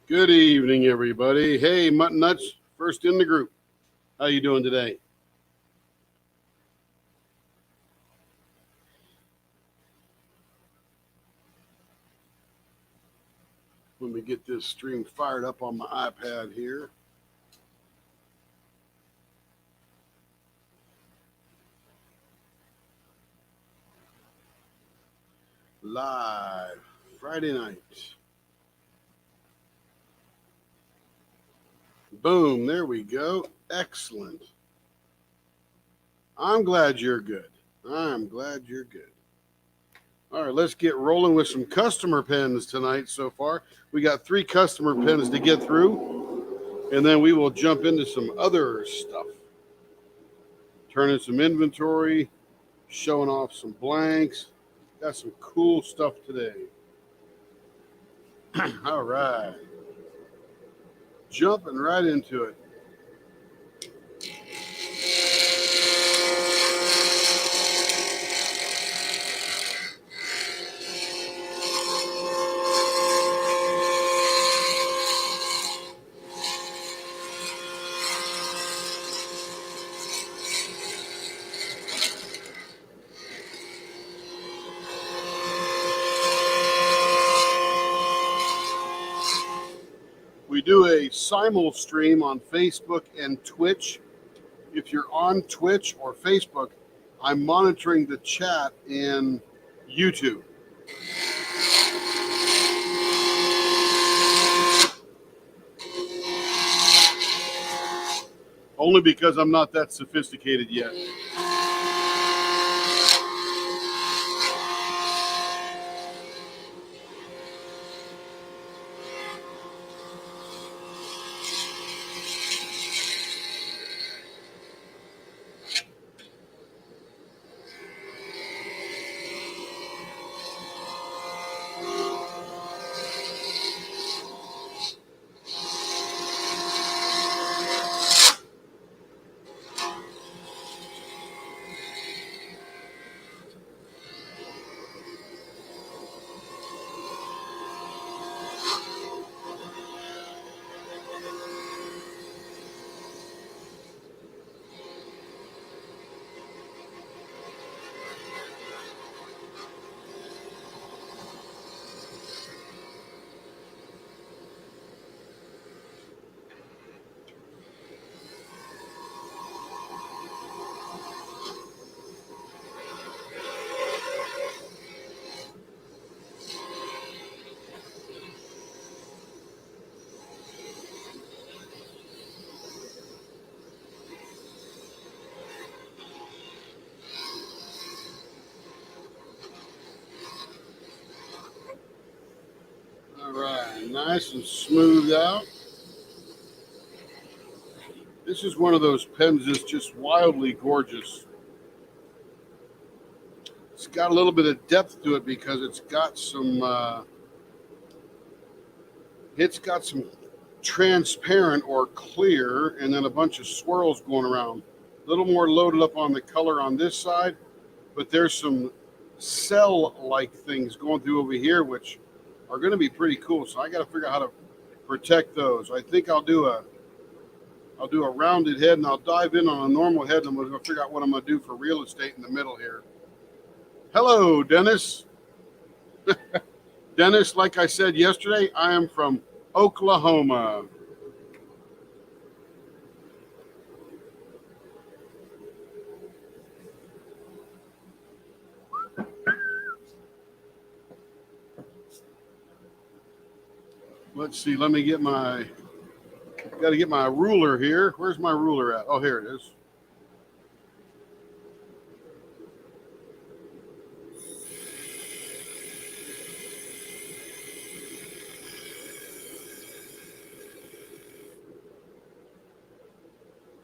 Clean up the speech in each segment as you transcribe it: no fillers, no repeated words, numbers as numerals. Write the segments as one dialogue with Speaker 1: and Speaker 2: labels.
Speaker 1: Good evening, everybody. Hey, Mutton Nuts, first in the group. How you doing today? Let me get this stream fired up on my iPad here. Live Friday night. Boom, there we go. Excellent. I'm glad you're good. I'm glad you're good. All right, let's get rolling with some customer pens tonight so far. We got 3 customer pens to get through, and then we will jump into some other stuff. Turning some inventory, showing off some blanks. Got some cool stuff today. All right. Jumping right into it. We do a simul stream on Facebook and Twitch. If you're on Twitch or Facebook, I'm monitoring the chat in YouTube. Only because I'm not that sophisticated yet. All right, nice and smoothed out. This is one of those pens that's just wildly gorgeous. It's got a little bit of depth to it because it's got some transparent or clear, and then a bunch of swirls going around. A little more loaded up on the color on this side, but there's some cell-like things going through over here, which are going to be pretty cool. So I got to figure out how to protect those. I think I'll do a rounded head, and I'll dive in on a normal head, and I'm going to figure out what I'm going to do for real estate in the middle here. Hello, Dennis. Dennis, like I said yesterday, I am from Oklahoma. Let's see. Let me get my. Got to get my ruler here. Where's my ruler at? Oh, here it is.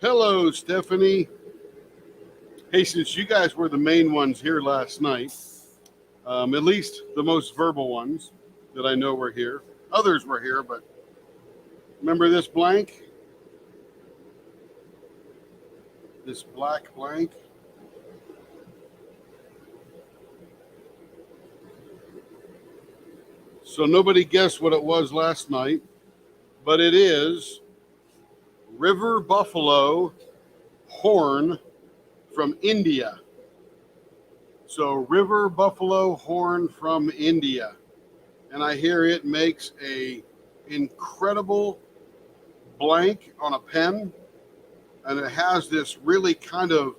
Speaker 1: Hello, Stephanie. Hey, since you guys were the main ones here last night, at least the most verbal ones that I know were here. Others were here, but remember this blank? This black blank? So nobody guessed what it was last night. but it is river buffalo horn from India. So river buffalo horn from India. And I hear it makes a incredible blank on a pen, and it has this really kind of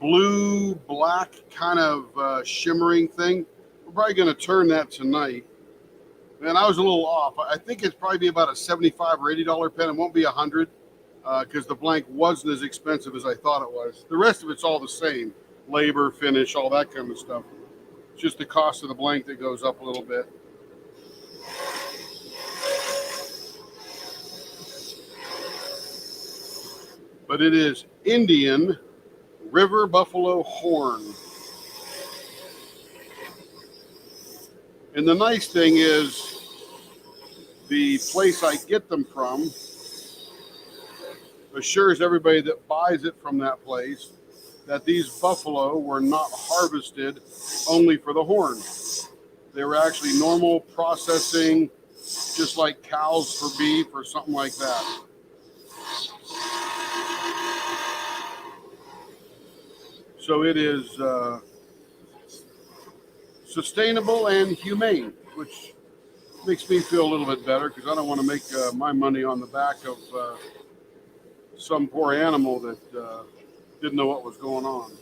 Speaker 1: blue black kind of shimmering thing. We're probably going to turn that tonight. Man, I was a little off. I think it's probably be about a $75 or $80 pen. It won't be $100 because the blank wasn't as expensive as I thought it was. The rest of it's all the same: labor, finish, all that kind of stuff. It's just the cost of the blank that goes up a little bit. But it is Indian river buffalo horn. And the nice thing is, the place I get them from assures everybody that buys it from that place that these buffalo were not harvested only for the horn. They were actually normal processing, just like cows for beef or something like that. So it is sustainable and humane, which makes me feel a little bit better because I don't want to make my money on the back of some poor animal that didn't know what was going on.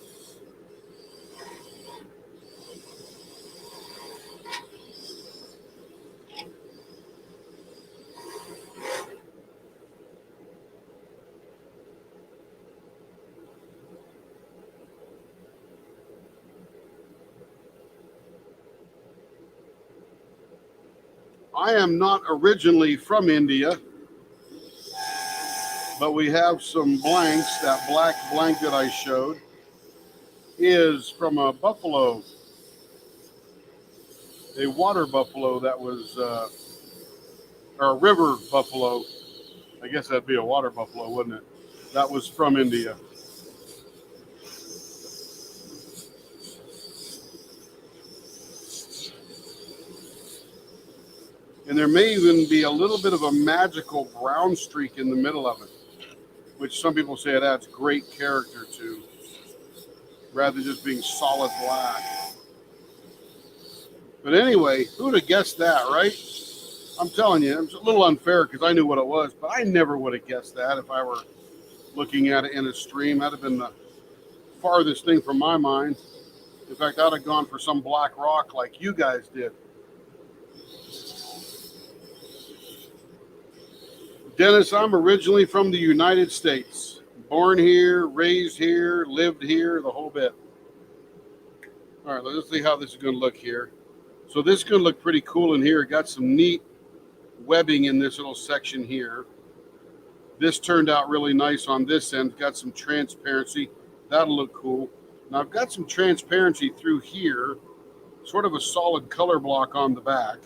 Speaker 1: I am not originally from India, but we have some blanks. That black blank that I showed is from a buffalo, a water buffalo that was, or a river buffalo. I guess that'd be a water buffalo, wouldn't it? That was from India. And there may even be a little bit of a magical brown streak in the middle of it, which some people say it adds great character to, rather than just being solid black. But anyway, who'd have guessed that, right? I'm telling you, it's a little unfair because I knew what it was, but I never would have guessed that if I were looking at it in a stream. That'd have been the farthest thing from my mind. In fact, I'd have gone for some black rock like you guys did. Dennis, I'm originally from the United States. Born here, raised here, lived here, the whole bit. All right, let's see how this is going to look here. So this is going to look pretty cool in here. It got some neat webbing in this little section here. This turned out really nice on this end. Got some transparency. That'll look cool. Now I've got some transparency through here, sort of a solid color block on the back.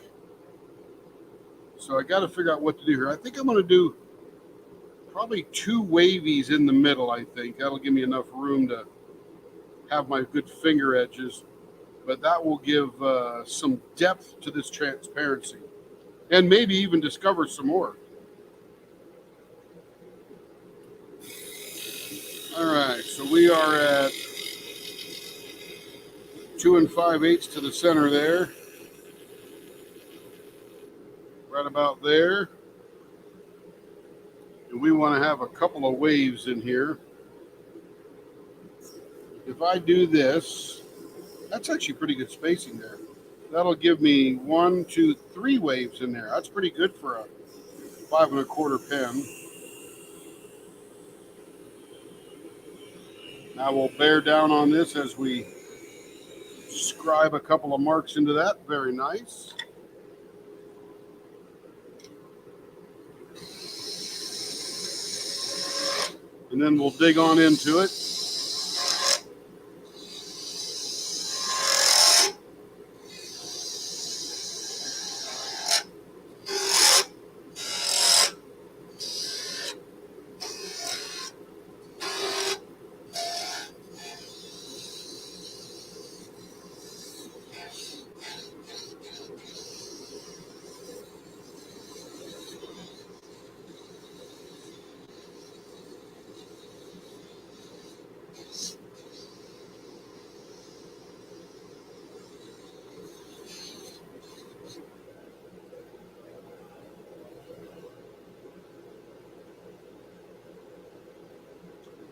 Speaker 1: So I got to figure out what to do here. I think I'm going to do probably 2 wavies in the middle, I think. That'll give me enough room to have my good finger edges. But that will give some depth to this transparency. And maybe even discover some more. All right, so we are at 2 5/8 to the center there. Right about there. And we want to have a couple of waves in here. If I do this, that's actually pretty good spacing there. That'll give me 1, 2, 3 waves in there. That's pretty good for a 5 1/4 pen. Now we'll bear down on this as we scribe a couple of marks into that. Very nice. And then we'll dig on into it.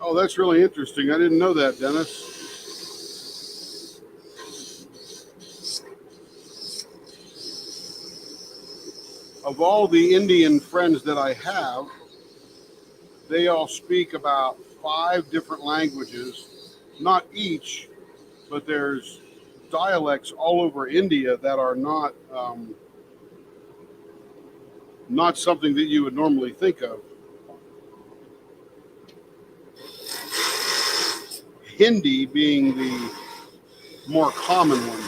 Speaker 1: Oh, that's really interesting. I didn't know that, Dennis. Of all the Indian friends that I have, they all speak about 5 different languages, not each, but there's dialects all over India that are not something that you would normally think of. Hindi being the more common one.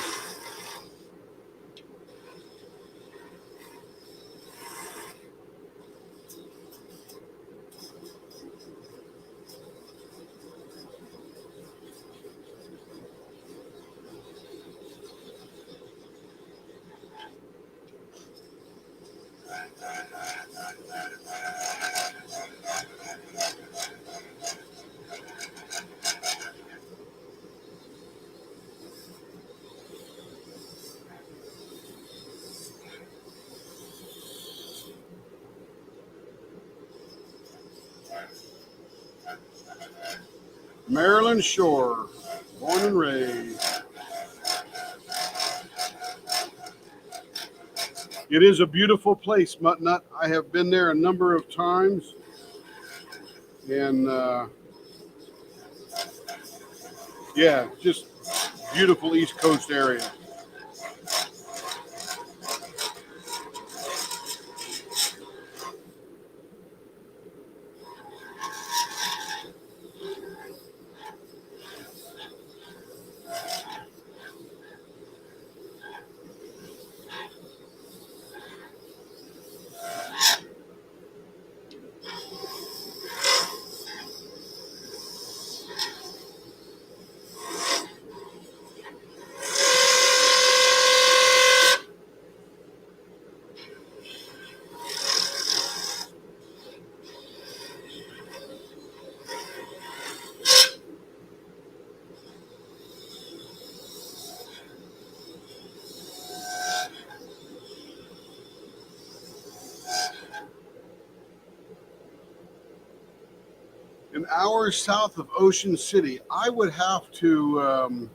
Speaker 1: Maryland Shore, born and raised. It is a beautiful place, Muttnut. I have been there a number of times, and yeah, just beautiful East Coast area. An hour south of Ocean City. I would have to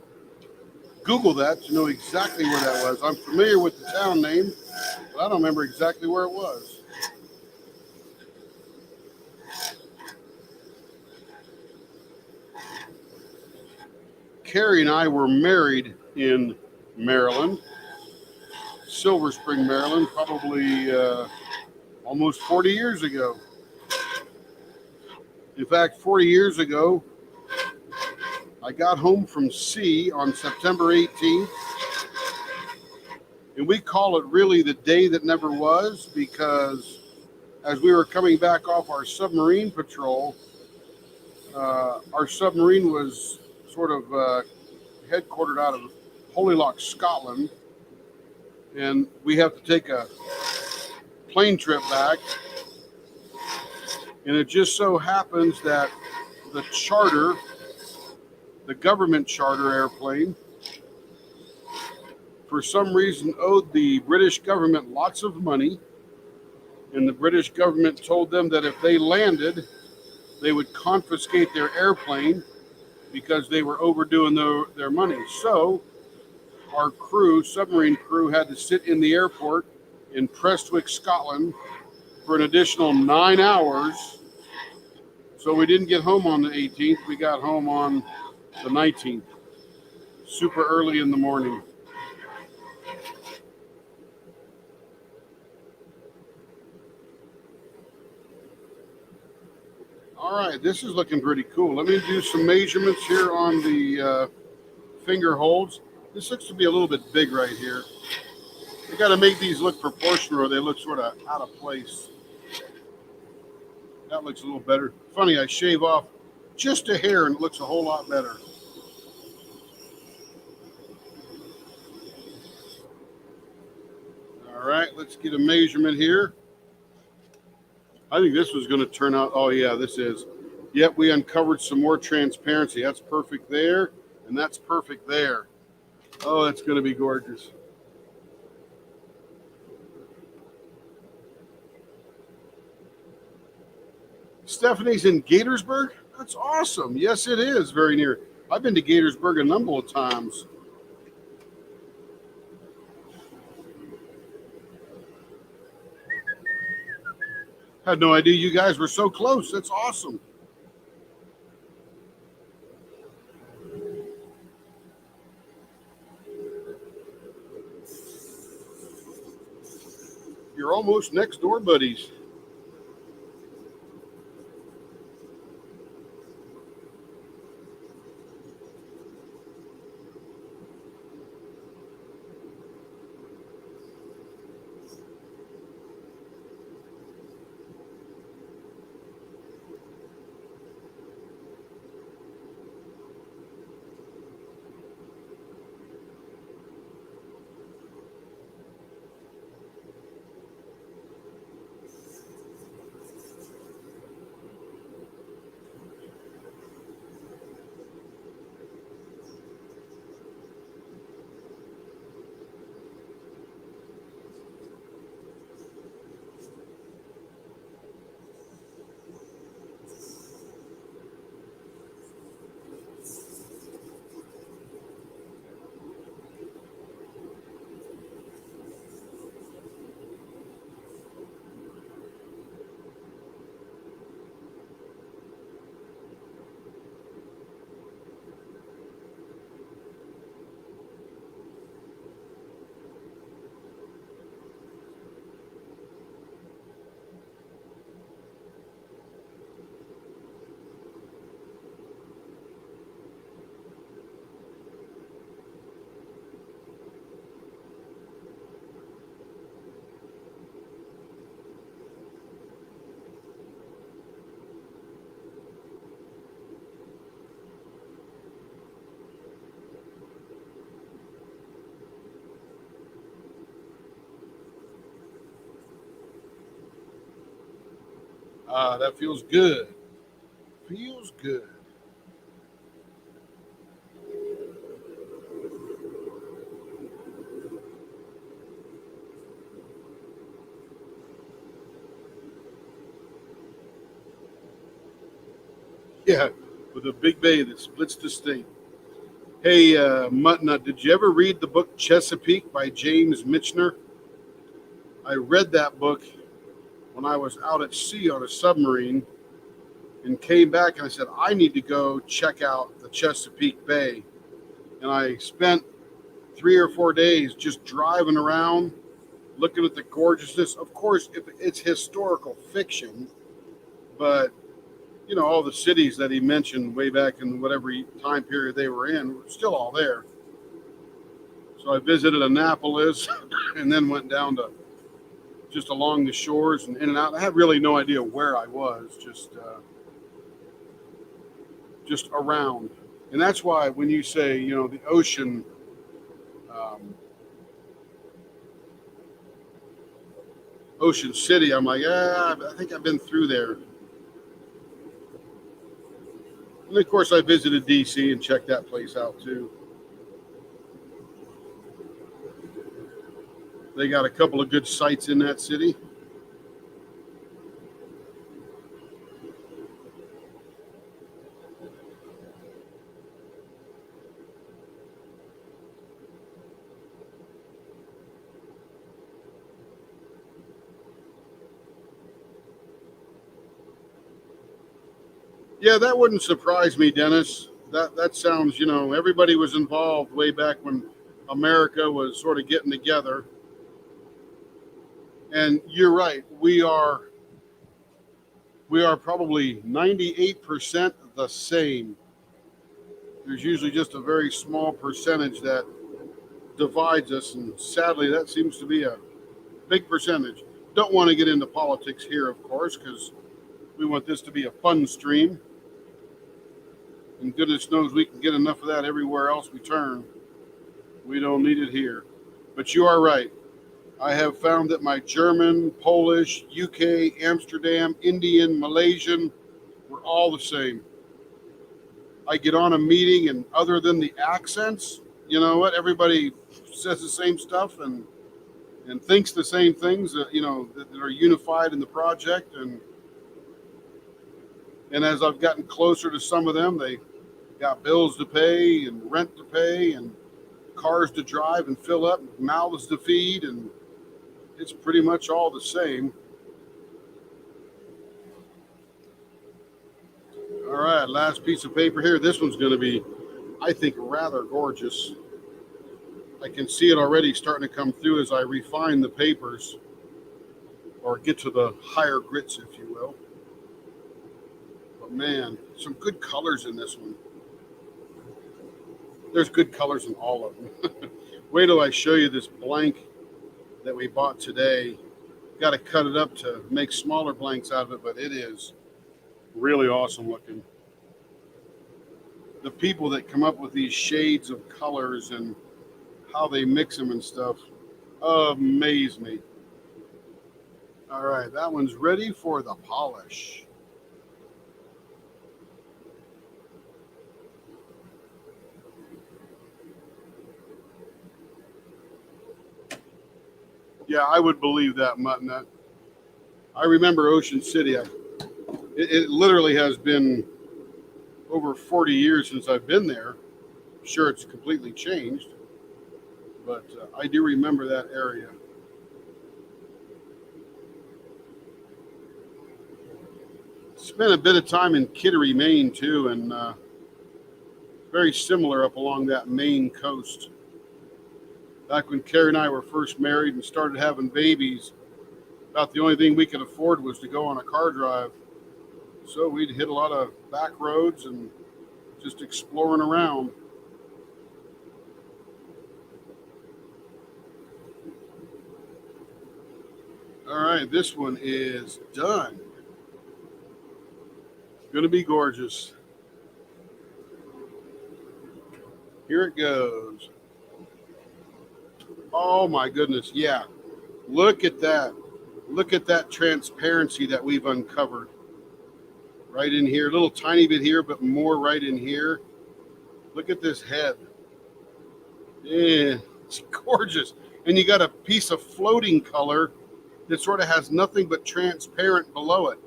Speaker 1: Google that to know exactly where that was. I'm familiar with the town name, but I don't remember exactly where it was. Carrie and I were married in Maryland, Silver Spring, Maryland, probably almost 40 years ago. In fact, 40 years ago, I got home from sea on September 18th, and we call it really the day that never was because as we were coming back off our submarine patrol, our submarine was sort of headquartered out of Holyloch, Scotland, and we have to take a plane trip back. And it just so happens that the charter, the government charter airplane, for some reason owed the British government lots of money. And the British government told them that if they landed, they would confiscate their airplane because they were overdoing their money. So our crew, submarine crew, had to sit in the airport in Prestwick, Scotland for an additional 9 hours. So we didn't get home on the 18th. We got home on the 19th, super early in the morning. All right, this is looking pretty cool. Let me do some measurements here on the finger holds. This looks to be a little bit big right here. You got to make these look proportional or they look sort of out of place. That looks a little better. Funny, I shave off just a hair and it looks a whole lot better. All right, let's get a measurement here. I think this was going to turn out, oh yeah, this is. Yep, we uncovered some more transparency. That's perfect there, and that's perfect there. Oh, that's going to be gorgeous. Stephanie's in Gatorsburg? That's awesome. Yes, it is very near. I've been to Gatorsburg a number of times. Had no idea you guys were so close. That's awesome. You're almost next door buddies. Ah, that feels good. Feels good. Yeah, with a big bay that splits the state. Hey, Mutnut, did you ever read the book Chesapeake by James Michener? I read that book when I was out at sea on a submarine and came back and I said, I need to go check out the Chesapeake Bay. And I spent 3 or 4 days just driving around, looking at the gorgeousness. Of course, it's historical fiction, but all the cities that he mentioned way back in whatever time period they were in were still all there. So I visited Annapolis and then went down to just along the shores and in and out. I have really no idea where I was, just around. And that's why when you say, the ocean, um, Ocean City, I'm like, I think I've been through there. And of course, I visited DC and checked that place out too. They got a couple of good sites in that city. Yeah, that wouldn't surprise me, Dennis. That sounds, everybody was involved way back when America was sort of getting together. And you're right. We are probably 98% the same. There's usually just a very small percentage that divides us, and sadly, that seems to be a big percentage. Don't want to get into politics here, of course, because we want this to be a fun stream. And goodness knows we can get enough of that everywhere else we turn. We don't need it here. But you are right. I have found that my German, Polish, UK, Amsterdam, Indian, Malaysian, we're all the same. I get on a meeting, and other than the accents, you know what? Everybody says the same stuff and thinks the same things that that are unified in the project, and And as I've gotten closer to some of them, they got bills to pay and rent to pay and cars to drive and fill up, mouths to feed, and it's pretty much all the same. All right, last piece of paper here. This one's going to be, I think, rather gorgeous. I can see it already starting to come through as I refine the papers or get to the higher grits, if you will. But man, some good colors in this one. There's good colors in all of them. Wait till I show you this blank that we bought today. Got to cut it up to make smaller blanks out of it, but it is really awesome looking. The people that come up with these shades of colors and how they mix them and stuff amaze me. All right, that one's ready for the polish. Yeah, I would believe that, Mutton. I remember Ocean City. It literally has been over 40 years since I've been there. I'm sure it's completely changed, but I do remember that area. Spent a bit of time in Kittery, Maine, too, and very similar up along that Maine coast. Back when Carrie and I were first married and started having babies, about the only thing we could afford was to go on a car drive. So we'd hit a lot of back roads and just exploring around. All right, this one is done. Gonna be gorgeous. Here it goes. Oh my goodness, yeah. Look at that. Look at that transparency that we've uncovered. Right in here, a little tiny bit here, but more right in here. Look at this head. Yeah, it's gorgeous. And you got a piece of floating color that sort of has nothing but transparent below it.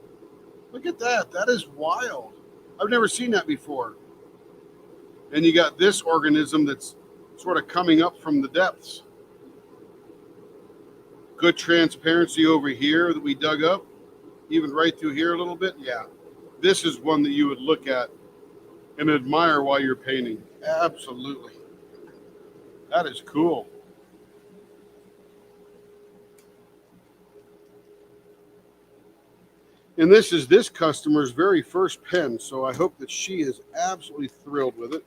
Speaker 1: Look at that. That is wild. I've never seen that before. And you got this organism that's sort of coming up from the depths. Good transparency over here that we dug up, even right through here a little bit. Yeah, this is one that you would look at and admire while you're painting. Absolutely. That is cool. And this is this customer's very first pen, so I hope that she is absolutely thrilled with it.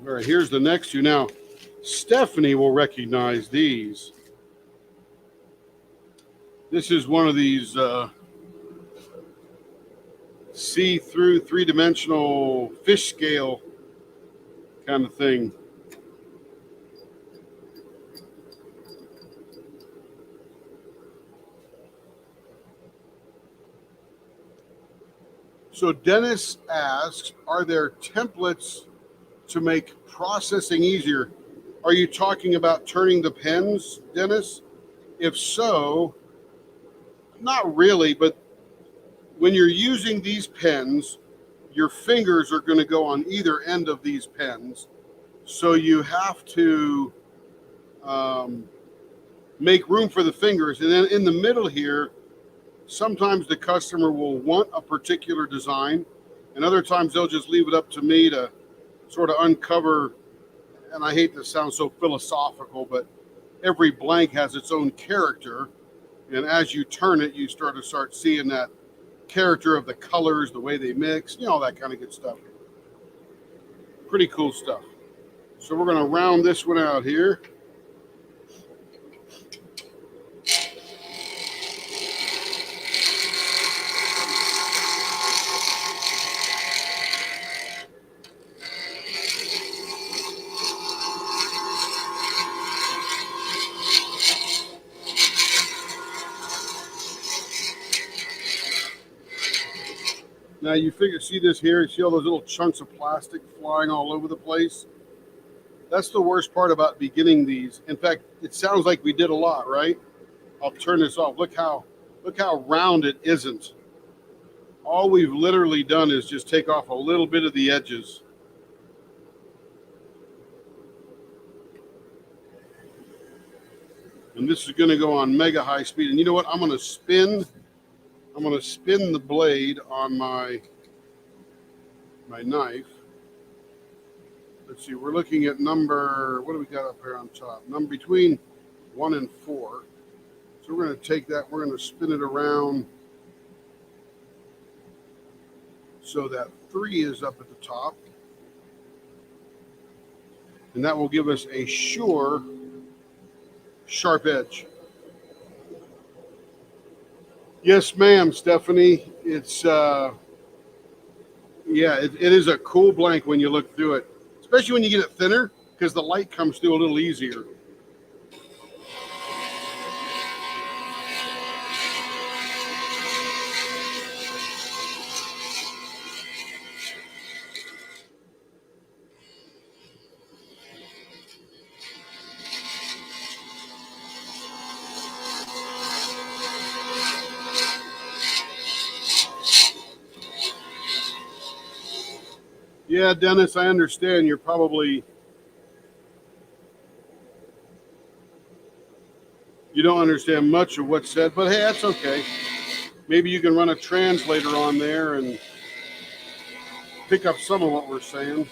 Speaker 1: All right, here's the next two. Now, Stephanie will recognize these. This is one of these see-through three-dimensional fish scale kind of thing. So Dennis asks, are there templates to make processing easier? Are you talking about turning the pens, Dennis? If so, not really, but when you're using these pens, your fingers are going to go on either end of these pens. So you have to make room for the fingers. And then in the middle here, sometimes the customer will want a particular design, and other times they'll just leave it up to me to sort of uncover. And I hate to sound so philosophical, but every blank has its own character. And as you turn it, you start seeing that character of the colors, the way they mix, all that kind of good stuff. Pretty cool stuff. So we're going to round this one out here. Now you see this here, you see all those little chunks of plastic flying all over the place? That's the worst part about beginning these. In fact, it sounds like we did a lot, right? I'll turn this off. Look how round it isn't. All we've literally done is just take off a little bit of the edges. And this is going to go on mega high speed. And you know what? I'm going to spin the blade on my knife. Let's see, we're looking at number, what do we got up here on top? Number between 1 and 4. So we're going to take that, we're going to spin it around so that 3 is up at the top. And that will give us a sure, sharp edge. Yes, ma'am, Stephanie. It's, yeah, it is a cool blank when you look through it, especially when you get it thinner, because the light comes through a little easier. Yeah, Dennis, I understand you don't understand much of what's said, but hey, that's okay. Maybe you can run a translator on there and pick up some of what we're saying.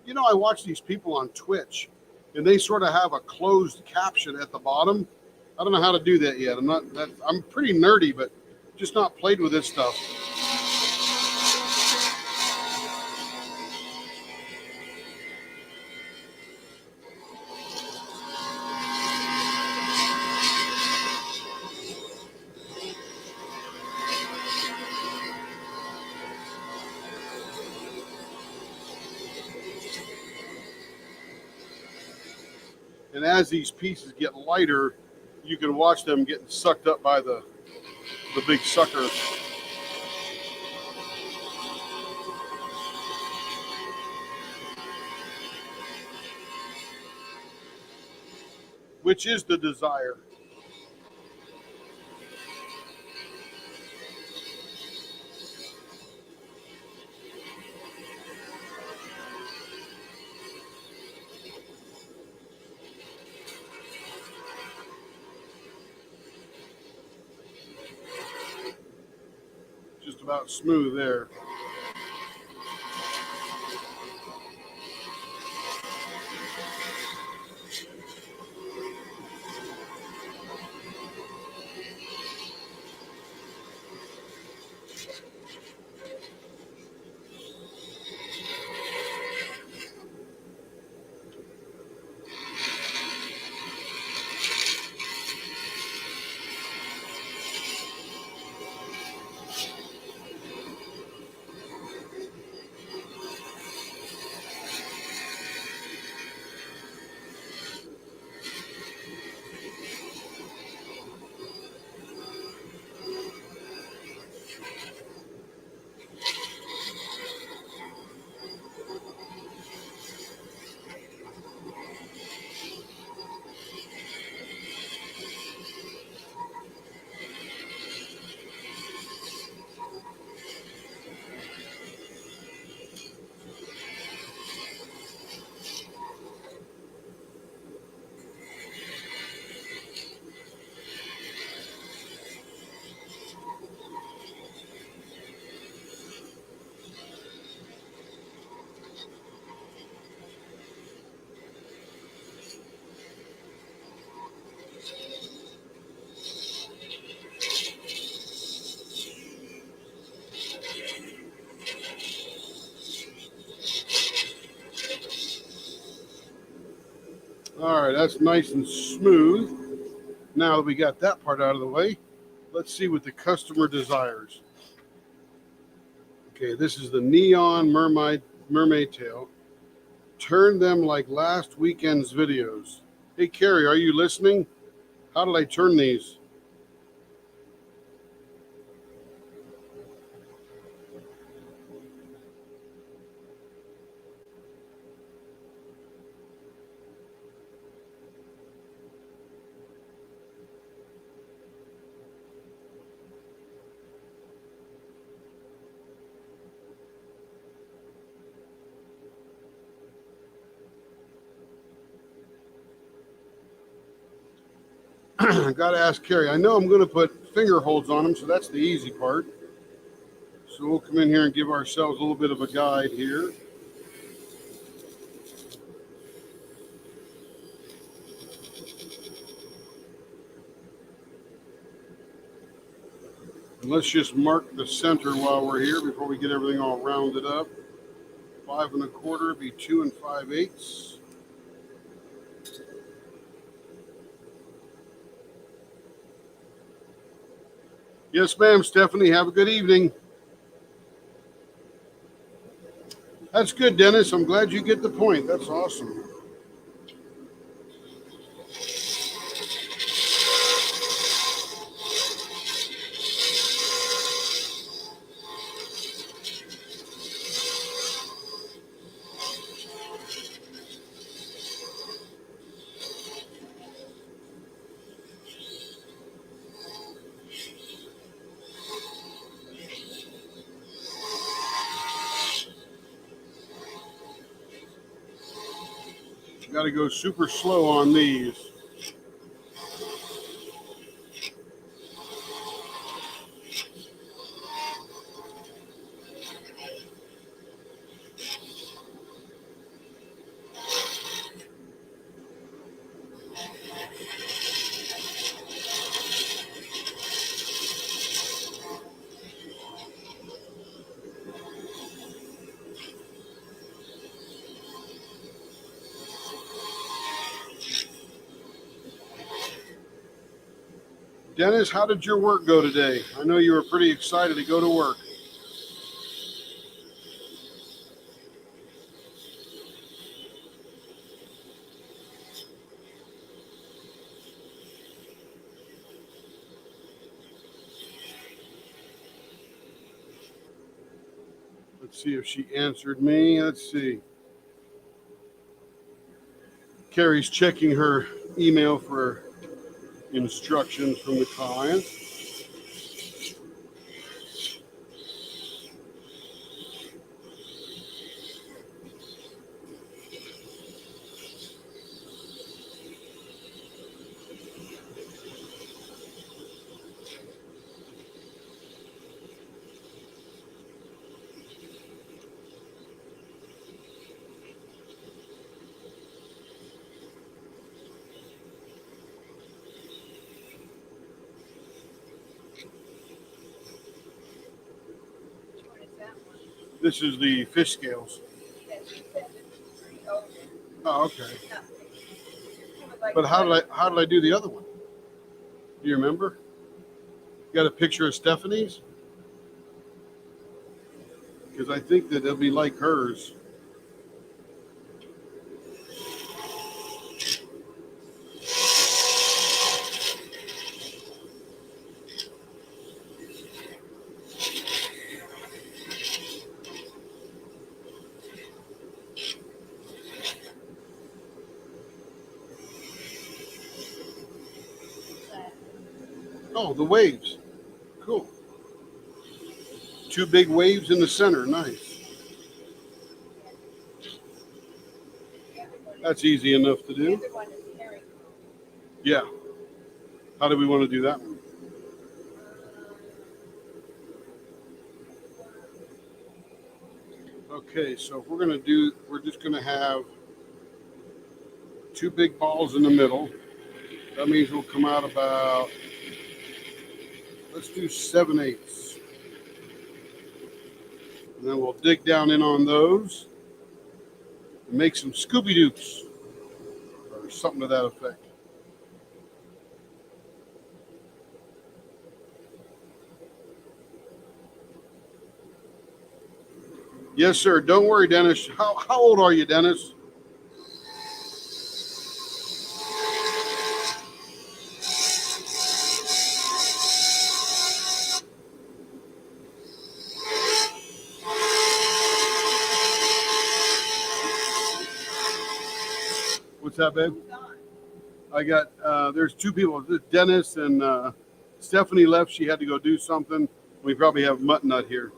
Speaker 1: You know, I watch these people on Twitch, and they sort of have a closed caption at the bottom. I don't know how to do that yet. I'm pretty nerdy, but just not played with this stuff. And as these pieces get lighter, you can watch them getting sucked up by the big sucker. Which is the desire. Just about smooth there. All right, that's nice and smooth. Now that we got that part out of the way, let's see what the customer desires. Okay, this is the neon mermaid tail. Turn them like last weekend's videos. Hey, Carrie, are you listening? How did I turn these? Got to ask Carrie. I know I'm going to put finger holds on them, so that's the easy part. So we'll come in here and give ourselves a little bit of a guide here. And let's just mark the center while we're here before we get everything all rounded up. 5 1/4 be 2 5/8. Yes, ma'am, Stephanie. Have a good evening. That's good, Dennis. I'm glad you get the point. That's awesome. Got to go super slow on these. Dennis, how did your work go today? I know you were pretty excited to go to work. Let's see if she answered me. Let's see. Carrie's checking her email for instructions from the client. This is the fish scales. Oh, okay. But how did I do the other one? Do you remember? You got a picture of Stephanie's? Because I think that it'll be like hers. Oh, the waves. Cool. 2 big waves in the center. Nice. That's easy enough to do. Yeah. How do we want to do that one? Okay, so if we're just going to have 2 big balls in the middle. That means we'll come out about, let's do 7/8. And then we'll dig down in on those and make some Scooby-Doops or something to that effect. Yes, sir. Don't worry, Dennis. How old are you, Dennis? What's that, babe? I got, there's 2 people. Dennis and Stephanie left. She had to go do something. We probably have Mutt Nut here.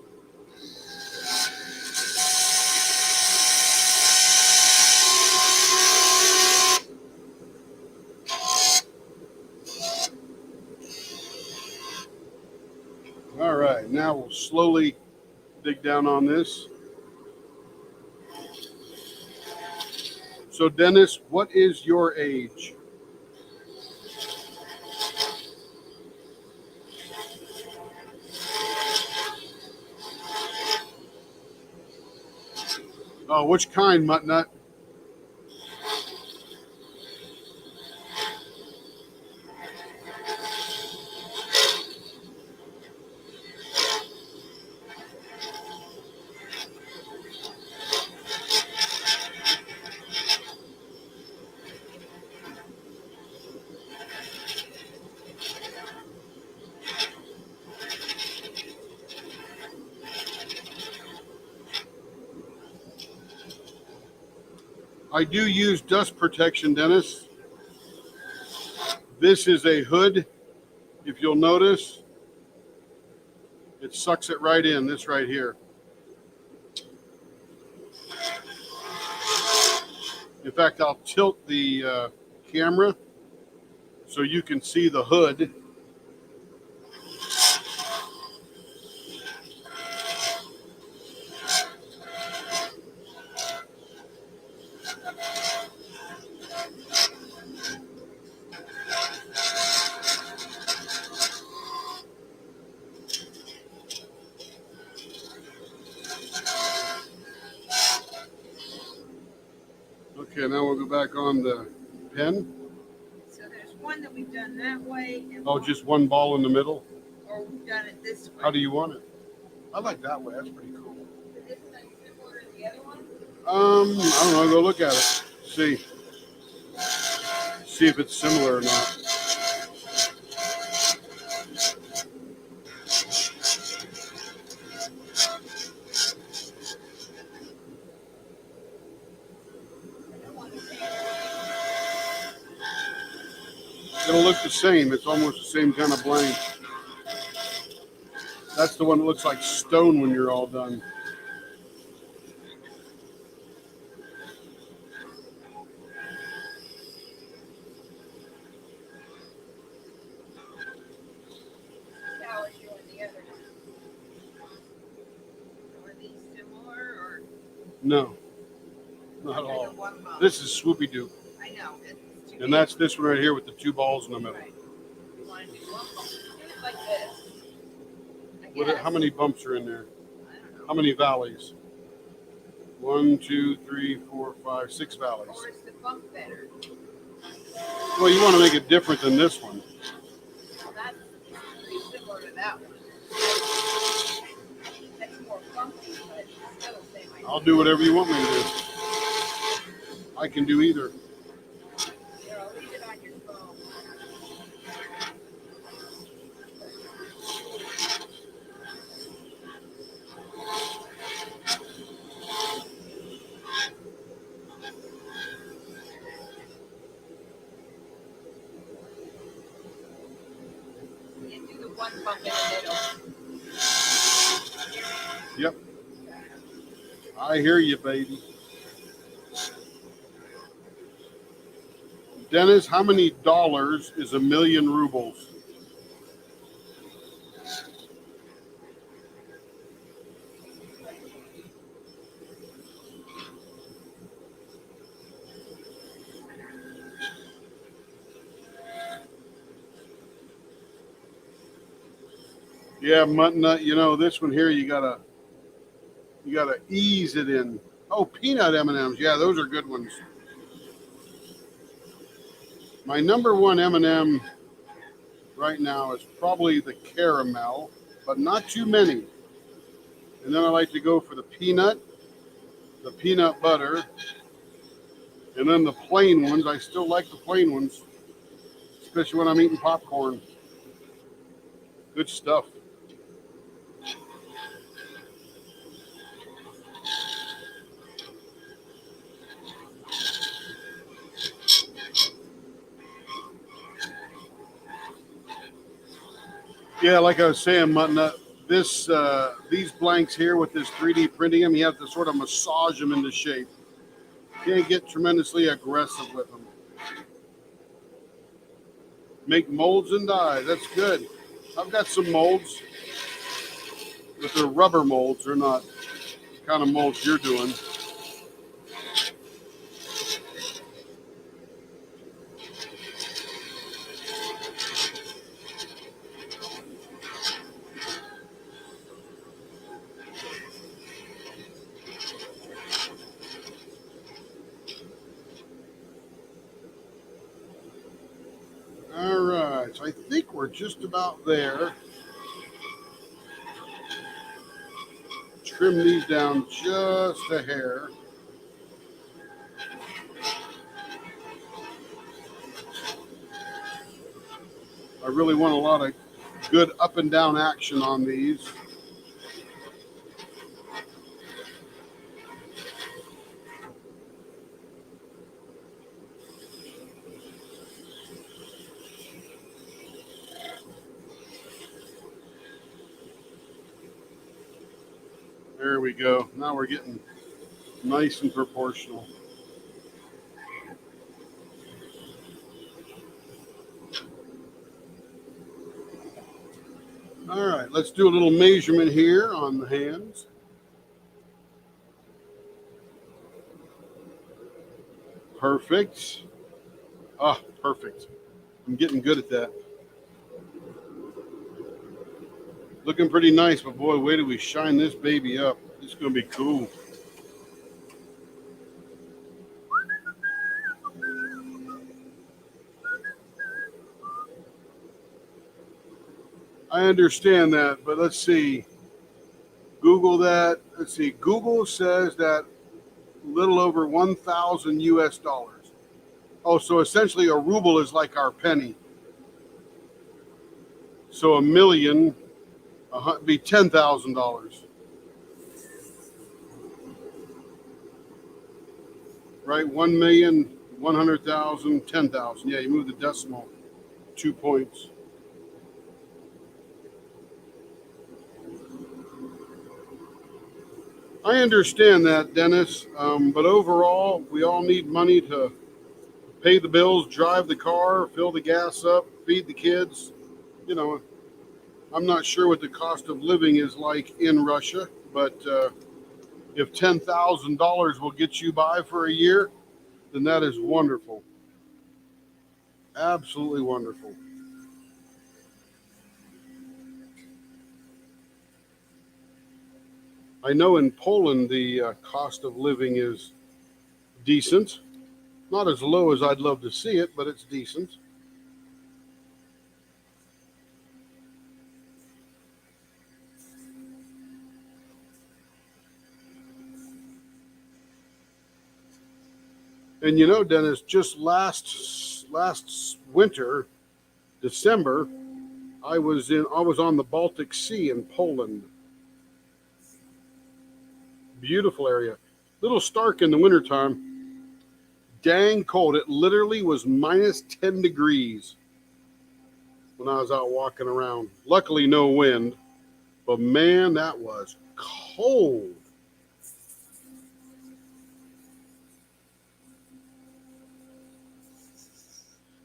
Speaker 1: right, now we'll slowly dig down on this. So, Dennis, what is your age? Oh, which kind, Mutt Nut? I do use dust protection, Dennis. This is a hood. If you'll notice, it sucks it right in, this right here. In fact, I'll tilt the camera so you can see the hood. Okay, now we'll go back on the pen.
Speaker 2: So there's one that we've done that way. And
Speaker 1: Oh, just one ball in the middle?
Speaker 2: Or we've done it this way.
Speaker 1: How do you want it? I like that way. That's pretty cool.
Speaker 2: But isn't that similar to the other one?
Speaker 1: I don't know. Go look at it. See if it's similar or not. It'll look the same. It's almost the same kind of blank. That's the one that looks like stone when you're all done.
Speaker 2: How is you and the other one? Are these similar or?
Speaker 1: No, not at all. This is Swoopy Doo.
Speaker 2: I know.
Speaker 1: And that's this one right here with the two balls in the middle.
Speaker 2: Right. You want to do one bump? Do it like this.
Speaker 1: How many bumps are in there?
Speaker 2: I don't know.
Speaker 1: How many valleys? 1, 2, 3, 4, 5, 6 valleys.
Speaker 2: Or is the bump better?
Speaker 1: Well, you want to make it different than this one.
Speaker 2: Well, that's pretty similar to that one. That's more bumpy, but still the same idea.
Speaker 1: I'll do whatever you want me to do. I can do either.
Speaker 2: Here, I'll leave it on your phone. You do the one bump in the middle.
Speaker 1: Yep. I hear you, baby. Dennis, how many dollars is 1,000,000 rubles? Yeah, Mutton Nut, you know, this one here you gotta ease it in. Oh, peanut M&Ms. Yeah, those are good ones. My number one M&M right now is probably the caramel, but not too many. And then I like to go for the peanut butter, and then the plain ones. I still like the plain ones, especially when I'm eating popcorn. Good stuff. Yeah, like I was saying, Mutton Nut, these blanks here with this 3D printing them, you have to sort of massage them into shape. You can't get tremendously aggressive with them. Make molds and dies. That's good. I've got some molds. But they're rubber molds. They're not the kind of molds you're doing. All right, so I think we're just about there. Trim these down just a hair. I really want a lot of good up and down action on these. There we go. Now we're getting nice and proportional. All right, let's do a little measurement here on the hands. Perfect. Ah, perfect. I'm getting good at that. Looking pretty nice, but boy, wait till we shine this baby up. It's going to be cool. I understand that, but let's see. Google that. Let's see. Google says that little over 1,000 US dollars. Oh, so essentially a ruble is like our penny. So a million be $10,000. Right? 1,100,000, 10,000. Yeah, you move the decimal 2 points. I understand that, Dennis, but overall, we all need money to pay the bills, drive the car, fill the gas up, feed the kids. You know, I'm not sure what the cost of living is like in Russia, but if $10,000 will get you by for a year, then that is wonderful. Absolutely wonderful. I know in Poland the cost of living is decent. Not as low as I'd love to see it, but it's decent. And you know, Dennis, just last winter, December, I was on the Baltic Sea in Poland. Beautiful area. Little stark in the wintertime. Dang cold. It literally was minus 10 degrees when I was out walking around. Luckily, no wind, but man, that was cold.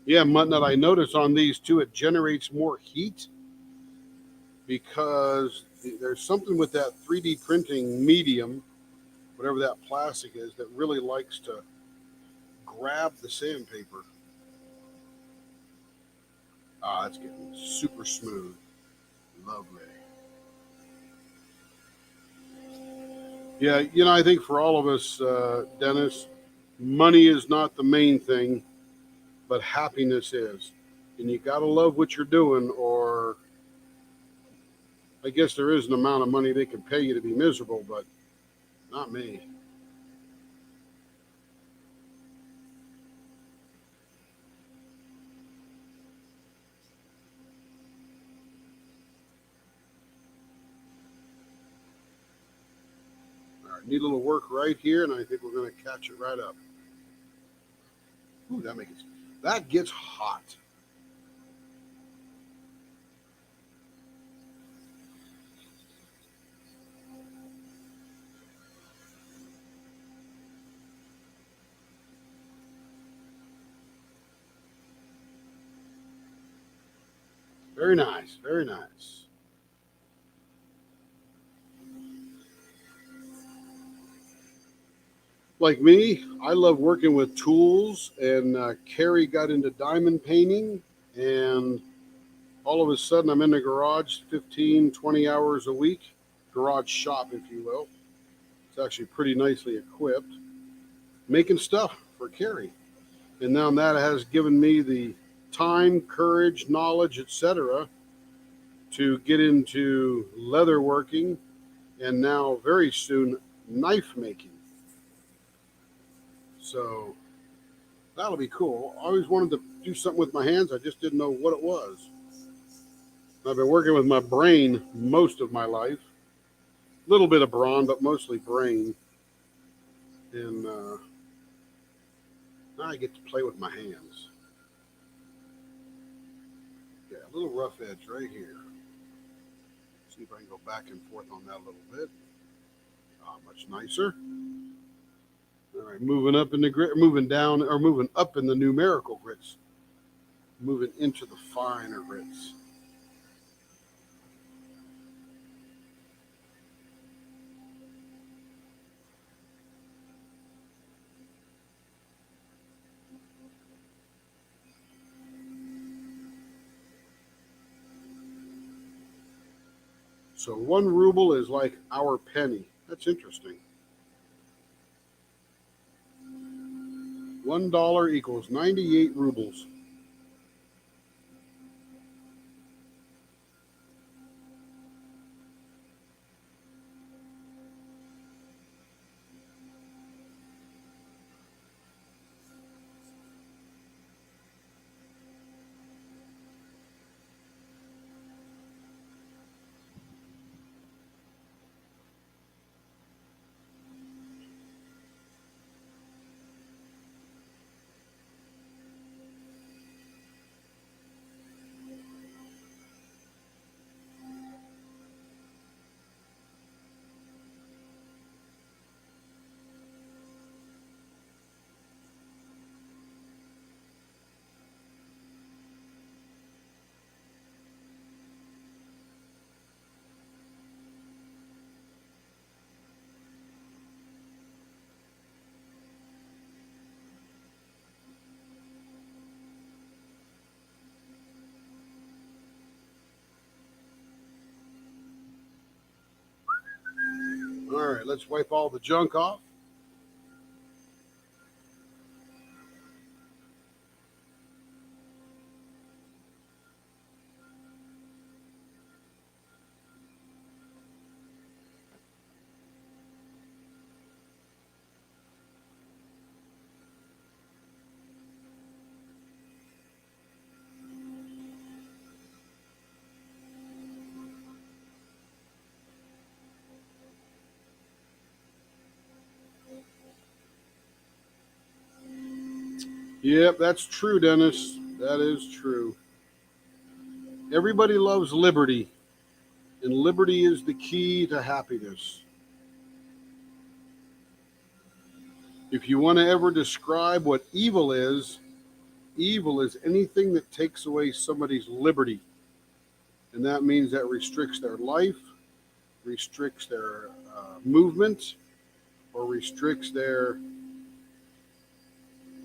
Speaker 1: Yeah, Mutnut, I notice on these too, it generates more heat because there's something with that 3D printing medium, whatever that plastic is, that really likes to grab the sandpaper. Ah, it's getting super smooth. Lovely. Yeah, you know, I think for all of us, Dennis, money is not the main thing, but happiness is. And you got to love what you're doing, or I guess there is an amount of money they can pay you to be miserable, but not me. All right, need a little work right here, and I think we're going to catch it right up. Ooh, that gets hot. Very nice, very nice. Like me, I love working with tools, and Carrie got into diamond painting, and all of a sudden I'm in the garage 15, 20 hours a week, garage shop, if you will. It's actually pretty nicely equipped, making stuff for Carrie. And now that has given me the time, courage, knowledge, etc., to get into leather working, and now very soon knife making. So that'll be cool. I always wanted to do something with my hands. I just didn't know what it was. I've been working with my brain most of my life. A little bit of brawn, but mostly brain. And now I get to play with my hands. Yeah, a little rough edge right here. See if I can go back and forth on that a little bit. Much nicer. All right, moving up in the grit, moving down, or moving up in the numerical grits, moving into the finer grits. So 1 ruble is like our penny. That's interesting. $1 equals 98 rubles. All right, let's wipe all the junk off. Yep, that's true, Dennis. That is true. Everybody loves liberty, and liberty is the key to happiness. If you want to ever describe what evil is anything that takes away somebody's liberty. And that means that restricts their life, restricts their movement, or restricts their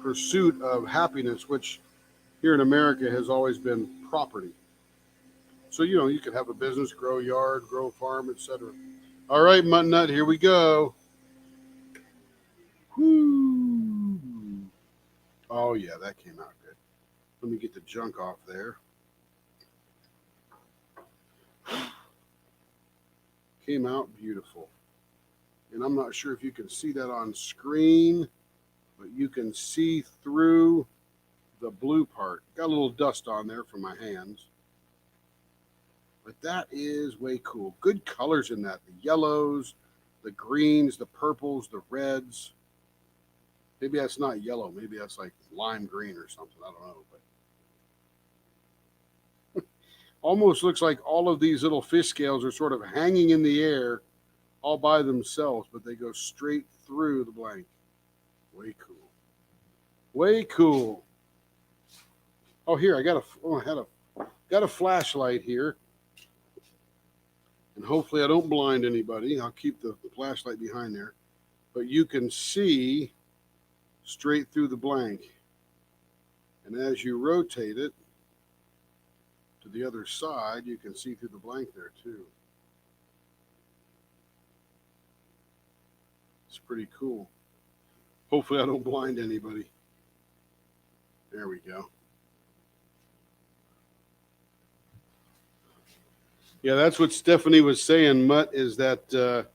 Speaker 1: pursuit of happiness, which here in America has always been property. So, you could have a business, grow a yard, grow a farm, etc. All right, Mutt Nut, here we go. Whoo. Oh, yeah, that came out good. Let me get the junk off there. Came out beautiful. And I'm not sure if you can see that on screen, but you can see through the blue part. Got a little dust on there from my hands. But that is way cool. Good colors in that. The yellows, the greens, the purples, the reds. Maybe that's not yellow. Maybe that's like lime green or something. I don't know. But almost looks like all of these little fish scales are sort of hanging in the air all by themselves, but they go straight through the blank. Way cool. Way cool. Oh, here, I got a flashlight here. And hopefully I don't blind anybody. I'll keep the flashlight behind there. but you can see straight through the blank. And as you rotate it to the other side, you can see through the blank there too. It's pretty cool. Hopefully I don't blind anybody. There we go. Yeah, that's what Stephanie was saying, Mutt, is that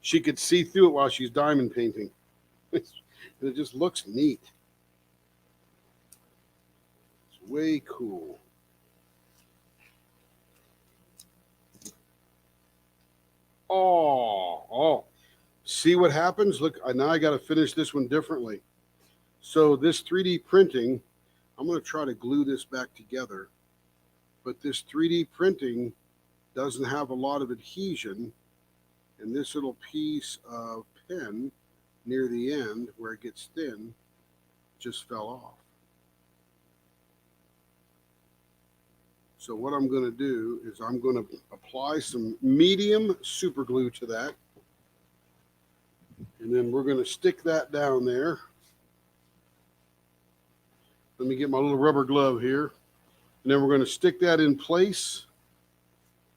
Speaker 1: she could see through it while she's diamond painting. It just looks neat. It's way cool. Oh. See what happens? Look, now I got to finish this one differently. So this 3D printing, I'm going to try to glue this back together. But this 3D printing doesn't have a lot of adhesion. And this little piece of pen near the end where it gets thin just fell off. So what I'm going to do is I'm going to apply some medium super glue to that. And then we're going to stick that down there. Let me get my little rubber glove here. And then we're going to stick that in place.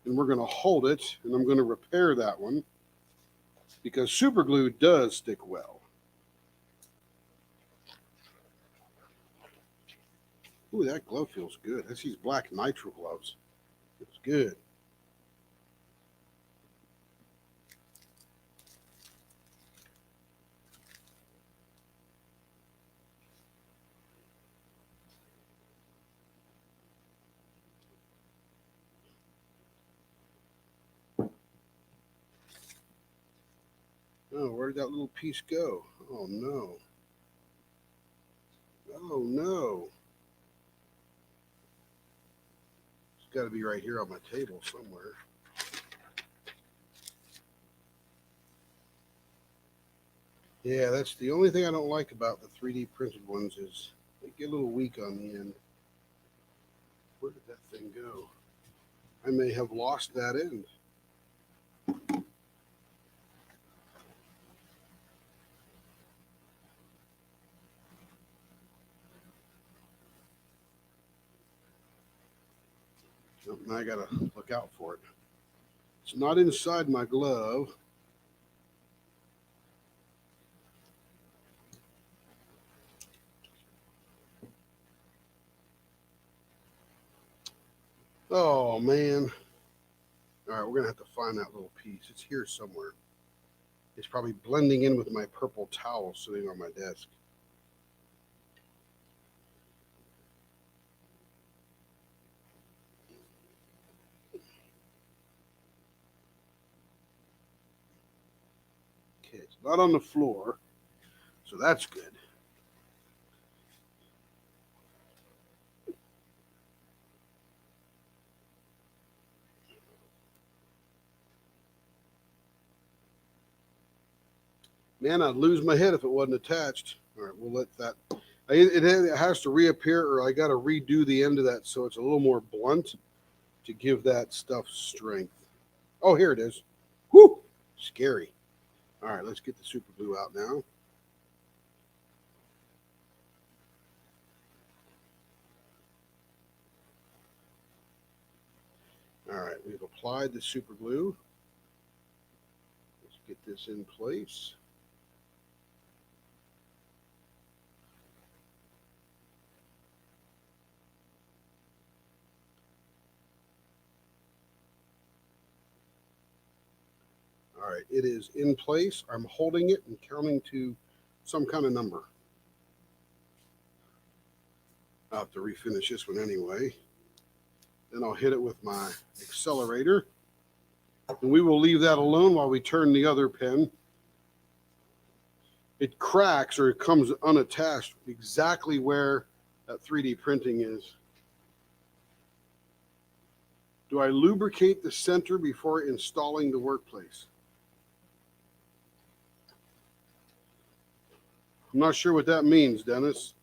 Speaker 1: And we're going to hold it. And I'm going to repair that one, because super glue does stick well. Ooh, that glove feels good. That's these black nitro gloves. It's good. Oh, where did that little piece go? Oh, no. Oh, no. It's got to be right here on my table somewhere. Yeah, that's the only thing I don't like about the 3D printed ones is they get a little weak on the end. Where did that thing go? I may have lost that end. Now I gotta look out for it. It's not inside my glove. Oh man. All right, we're gonna have to find that little piece. It's here somewhere. It's probably blending in with my purple towel sitting on my desk. Okay, it's not on the floor, so that's good. Man, I'd lose my head if it wasn't attached. All right, we'll let that. It has to reappear, or I got to redo the end of that so it's a little more blunt to give that stuff strength. Oh, here it is. Whoo! Scary. All right, let's get the super glue out now. All right, we've applied the super glue. Let's get this in place. All right, it is in place. I'm holding it and counting to some kind of number. I'll have to refinish this one anyway. Then I'll hit it with my accelerator. And we will leave that alone while we turn the other pen. It cracks, or it comes unattached exactly where that 3D printing is. Do I lubricate the center before installing the workplace? I'm not sure what that means, Dennis.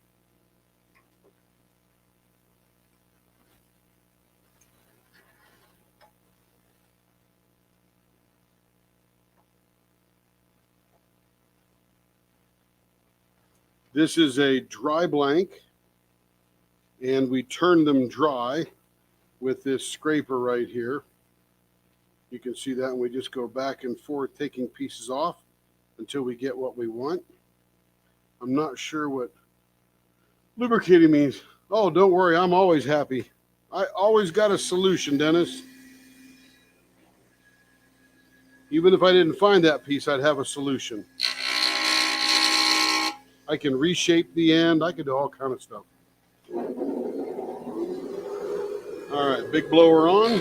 Speaker 1: This is a dry blank, and we turn them dry with this scraper right here. You can see that, and we just go back and forth taking pieces off until we get what we want. I'm not sure what lubricating means. Oh, don't worry, I'm always happy. I always got a solution, Dennis. Even if I didn't find that piece, I'd have a solution. I can reshape the end. I can do all kind of stuff. All right, big blower on.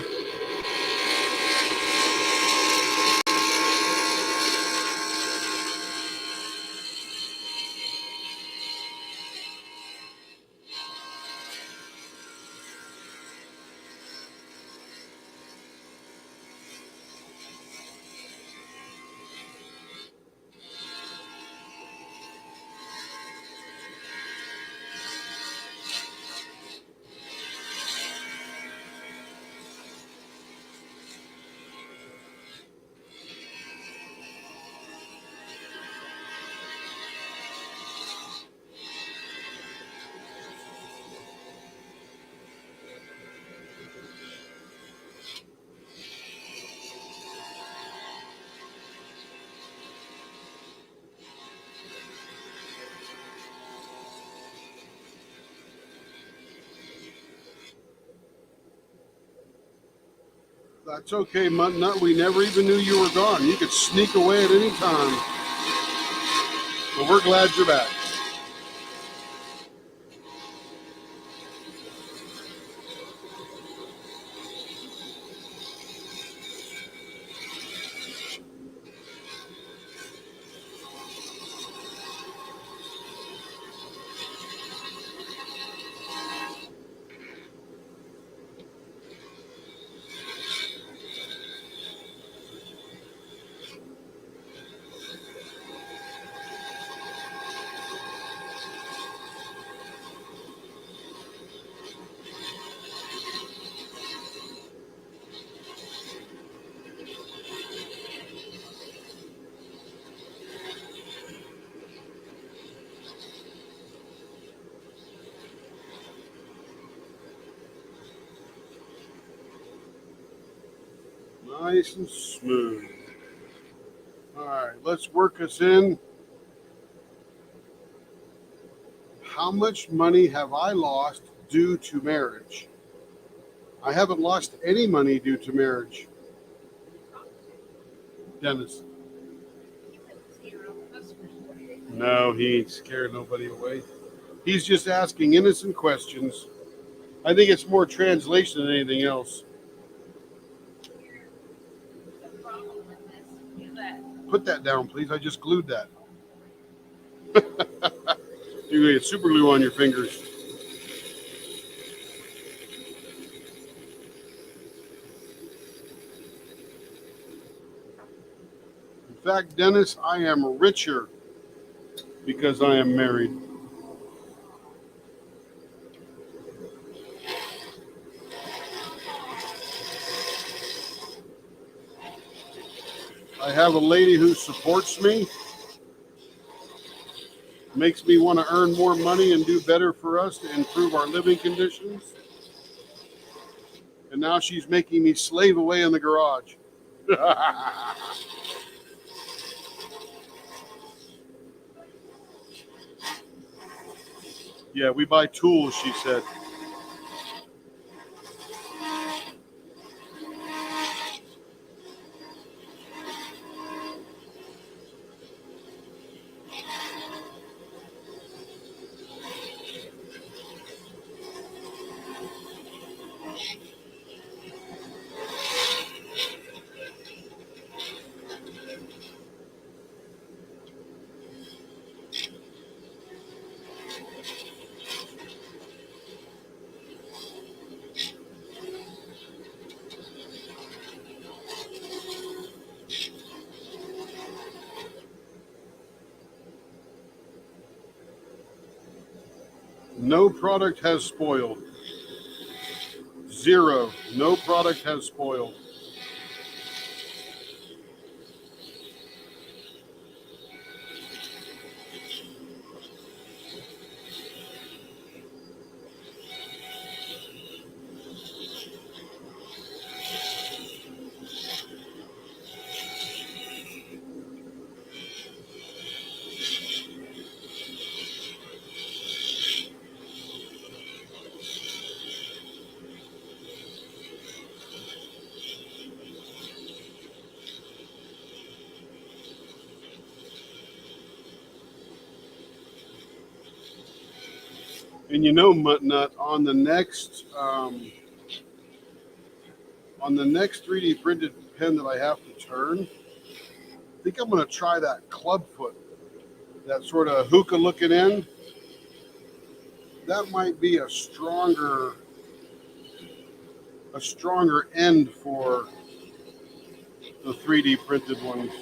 Speaker 1: That's okay, Mutt Nut. We never even knew you were gone. You could sneak away at any time. But we're glad you're back. Nice and smooth. All right, let's work us in. How much money have I lost due to marriage? I haven't lost any money due to marriage. Dennis. No, he ain't scared nobody away. He's just asking innocent questions. I think it's more translation than anything else. Put that down, please. I just glued that. You're going to get super glue on your fingers. In fact, Dennis, I am richer because I am married. I have a lady who supports me, makes me want to earn more money and do better for us to improve our living conditions. And now she's making me slave away in the garage. Yeah, we buy tools, she said. No product has spoiled. Zero. No product has spoiled. And you know, Muttnut, on the next 3D printed pen that I have to turn, I think I'm going to try that club foot, that sort of hookah looking end. That might be a stronger end for the 3D printed ones.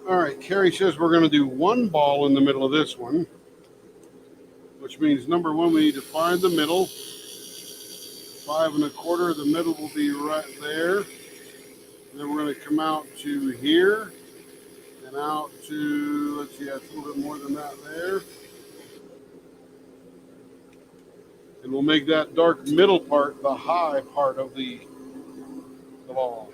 Speaker 1: All right, Carrie says we're going to do one ball in the middle of this one, which means number one, we need to find the middle. 5 1/4, the middle will be right there. And then we're going to come out to here and out to, let's see, that's a little bit more than that there. And we'll make that dark middle part the high part of the ball.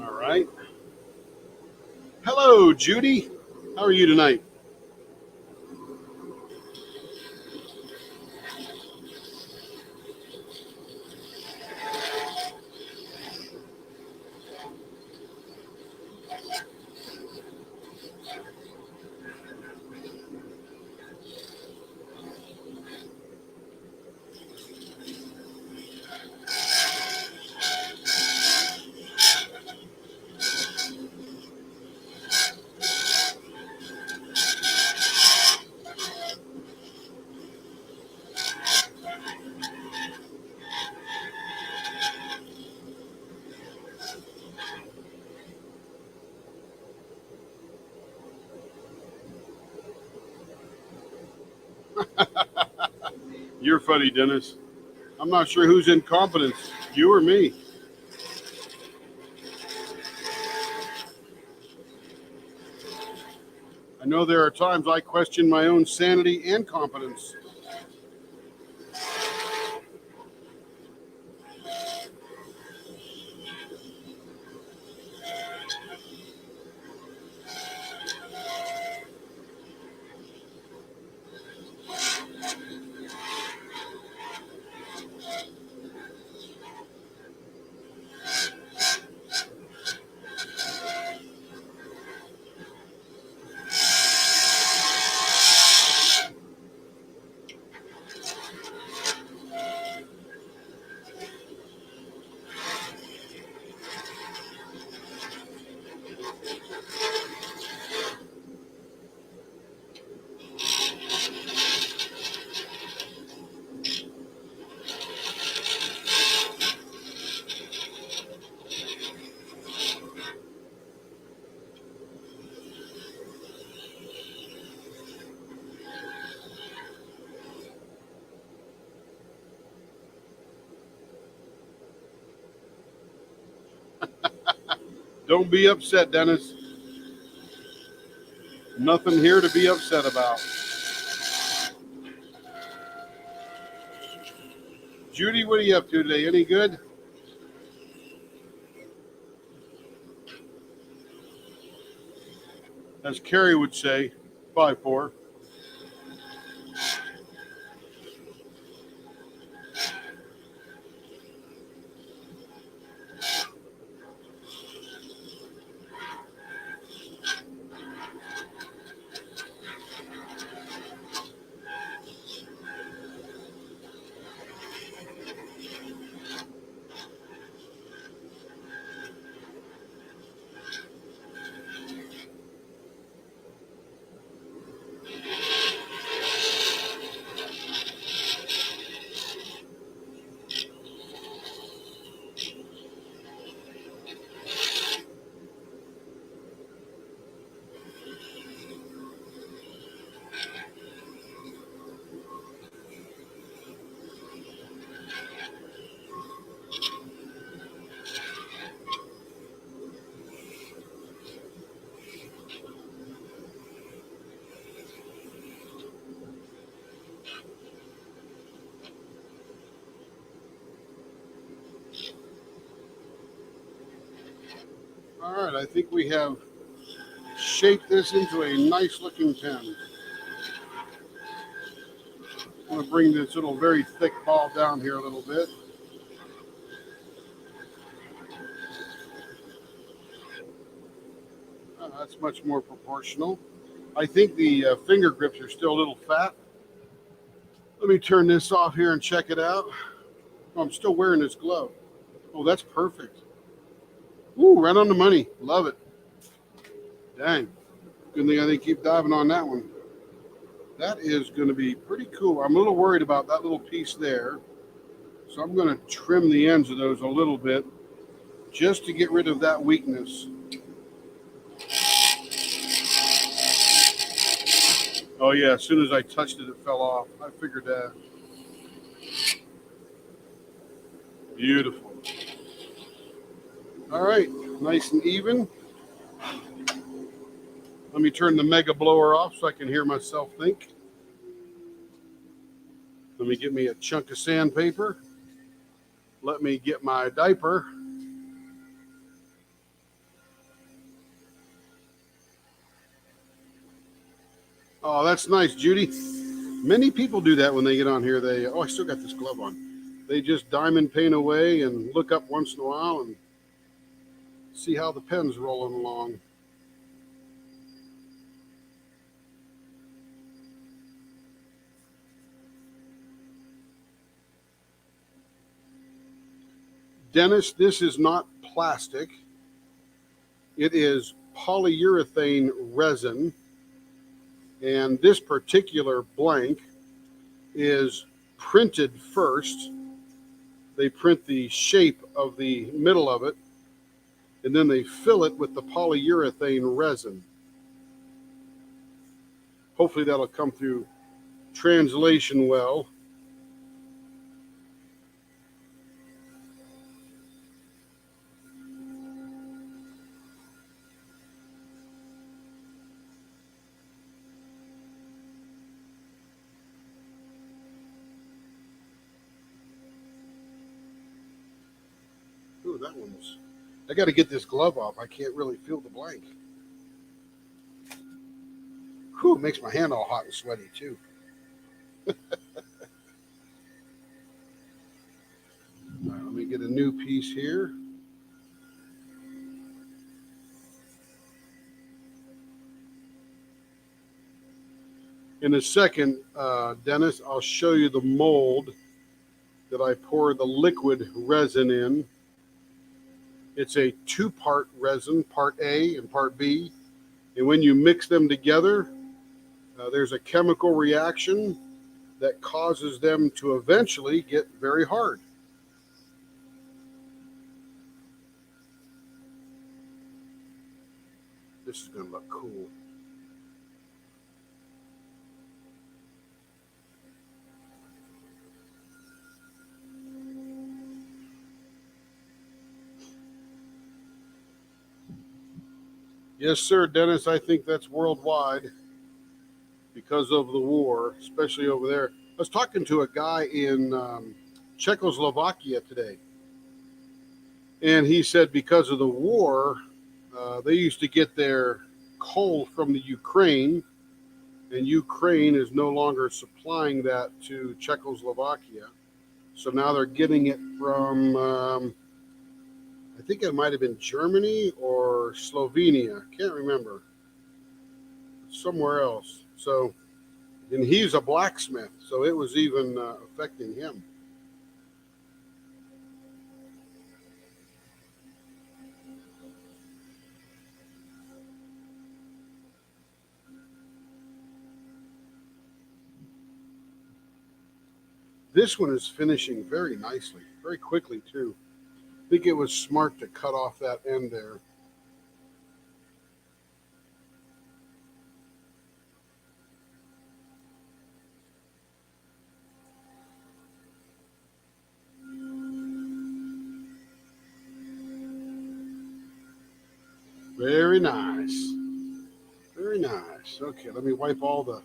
Speaker 1: All right. Hello, Judy. How are you tonight? You're funny, Dennis. I'm not sure who's in competence, you or me. I know there are times I question my own sanity and competence. Don't be upset, Dennis. Nothing here to be upset about. Judy, what are you up to today? Any good? As Carrie would say, 5-4. All right, I think we have shaped this into a nice looking pen. I'm going to bring this little very thick ball down here a little bit. That's much more proportional. I think the finger grips are still a little fat. Let me turn this off here and check it out. Oh, I'm still wearing this glove. Oh, that's perfect. Ooh, right on the money. Love it. Dang. Good thing I didn't keep diving on that one. That is going to be pretty cool. I'm a little worried about that little piece there. So I'm going to trim the ends of those a little bit just to get rid of that weakness. Oh yeah, as soon as I touched it, it fell off. I figured that. Beautiful. All right, nice and even. Let me turn the mega blower off so I can hear myself think. Let me get me a chunk of sandpaper. Let me get my diaper. Oh, that's nice, Judy. Many people do that when they get on here. I still got this glove on. They just diamond paint away and look up once in a while and see how the pen's rolling along. Dennis, this is not plastic. It is polyurethane resin. And this particular blank is printed first. They print the shape of the middle of it, and then they fill it with the polyurethane resin. Hopefully that'll come through translation well. Ooh, that one's... I got to get this glove off. I can't really feel the blank. Whew, it makes my hand all hot and sweaty too. All right, let me get a new piece here. In a second, Dennis, I'll show you the mold that I pour the liquid resin in. It's a two-part resin, part A and part B. And when you mix them together, there's a chemical reaction that causes them to eventually get very hard. This is going to look cool. Yes, sir, Dennis. I think that's worldwide because of the war, especially over there. I was talking to a guy in Czechoslovakia today, and he said because of the war, they used to get their coal from the Ukraine, and Ukraine is no longer supplying that to Czechoslovakia. So now they're getting it from, I think it might have been Germany or Slovenia. Can't remember. Somewhere else. So, and he's a blacksmith, so it was even affecting him. This one is finishing very nicely, very quickly too. I think it was smart to cut off that end there. Very nice. Very nice. Okay, let me wipe all the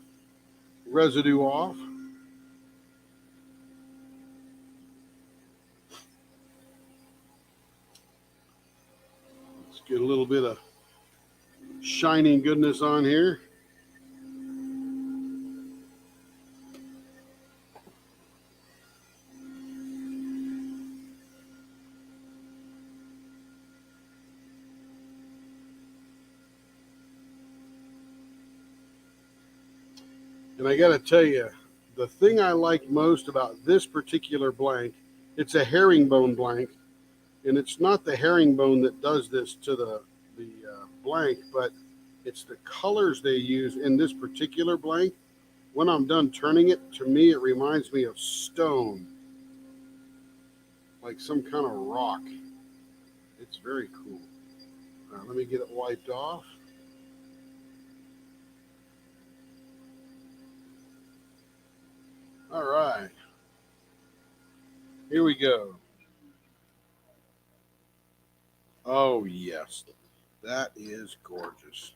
Speaker 1: residue off. Let's Get a little bit of shining goodness on here. And I got to tell you, the thing I like most about this particular blank, it's a herringbone blank, and it's not the herringbone that does this to the blank, but it's the colors they use in this particular blank. When I'm done turning it, to me, it reminds me of stone, like some kind of rock. It's very cool. Let me get it wiped off. All right. Here we go. Oh, yes. That is gorgeous.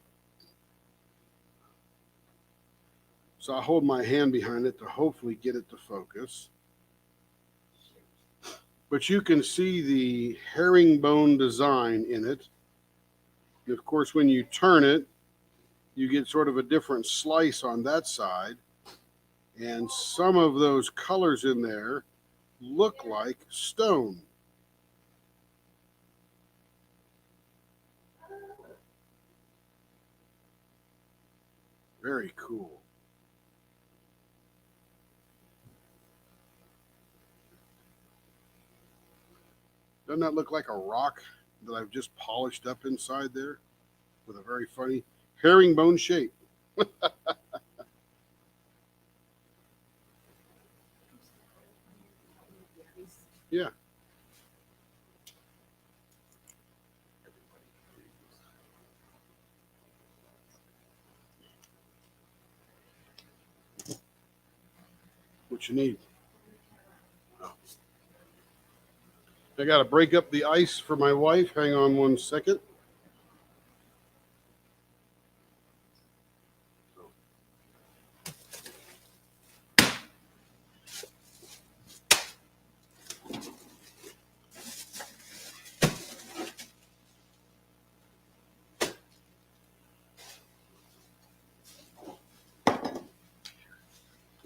Speaker 1: So I hold my hand behind it to hopefully get it to focus. But you can see the herringbone design in it. And of course, when you turn it, you get sort of a different slice on that side. And some of those colors in there look like stone. Very cool. Doesn't that look like a rock that I've just polished up inside there with a very funny herringbone shape? Yeah. What you need? Oh. I got to break up the ice for my wife. Hang on one second.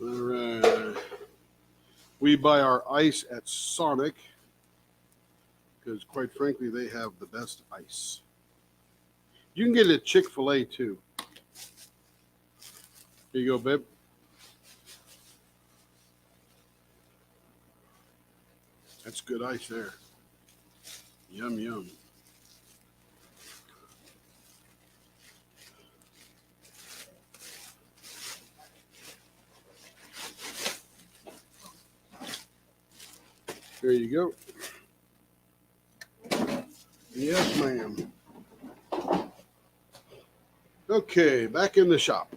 Speaker 1: All right. We buy our ice at Sonic because, quite frankly, they have the best ice. You can get it at Chick-fil-A too. Here you go, babe. That's good ice there. Yum, yum. There you go. Yes, ma'am. Okay, back in the shop.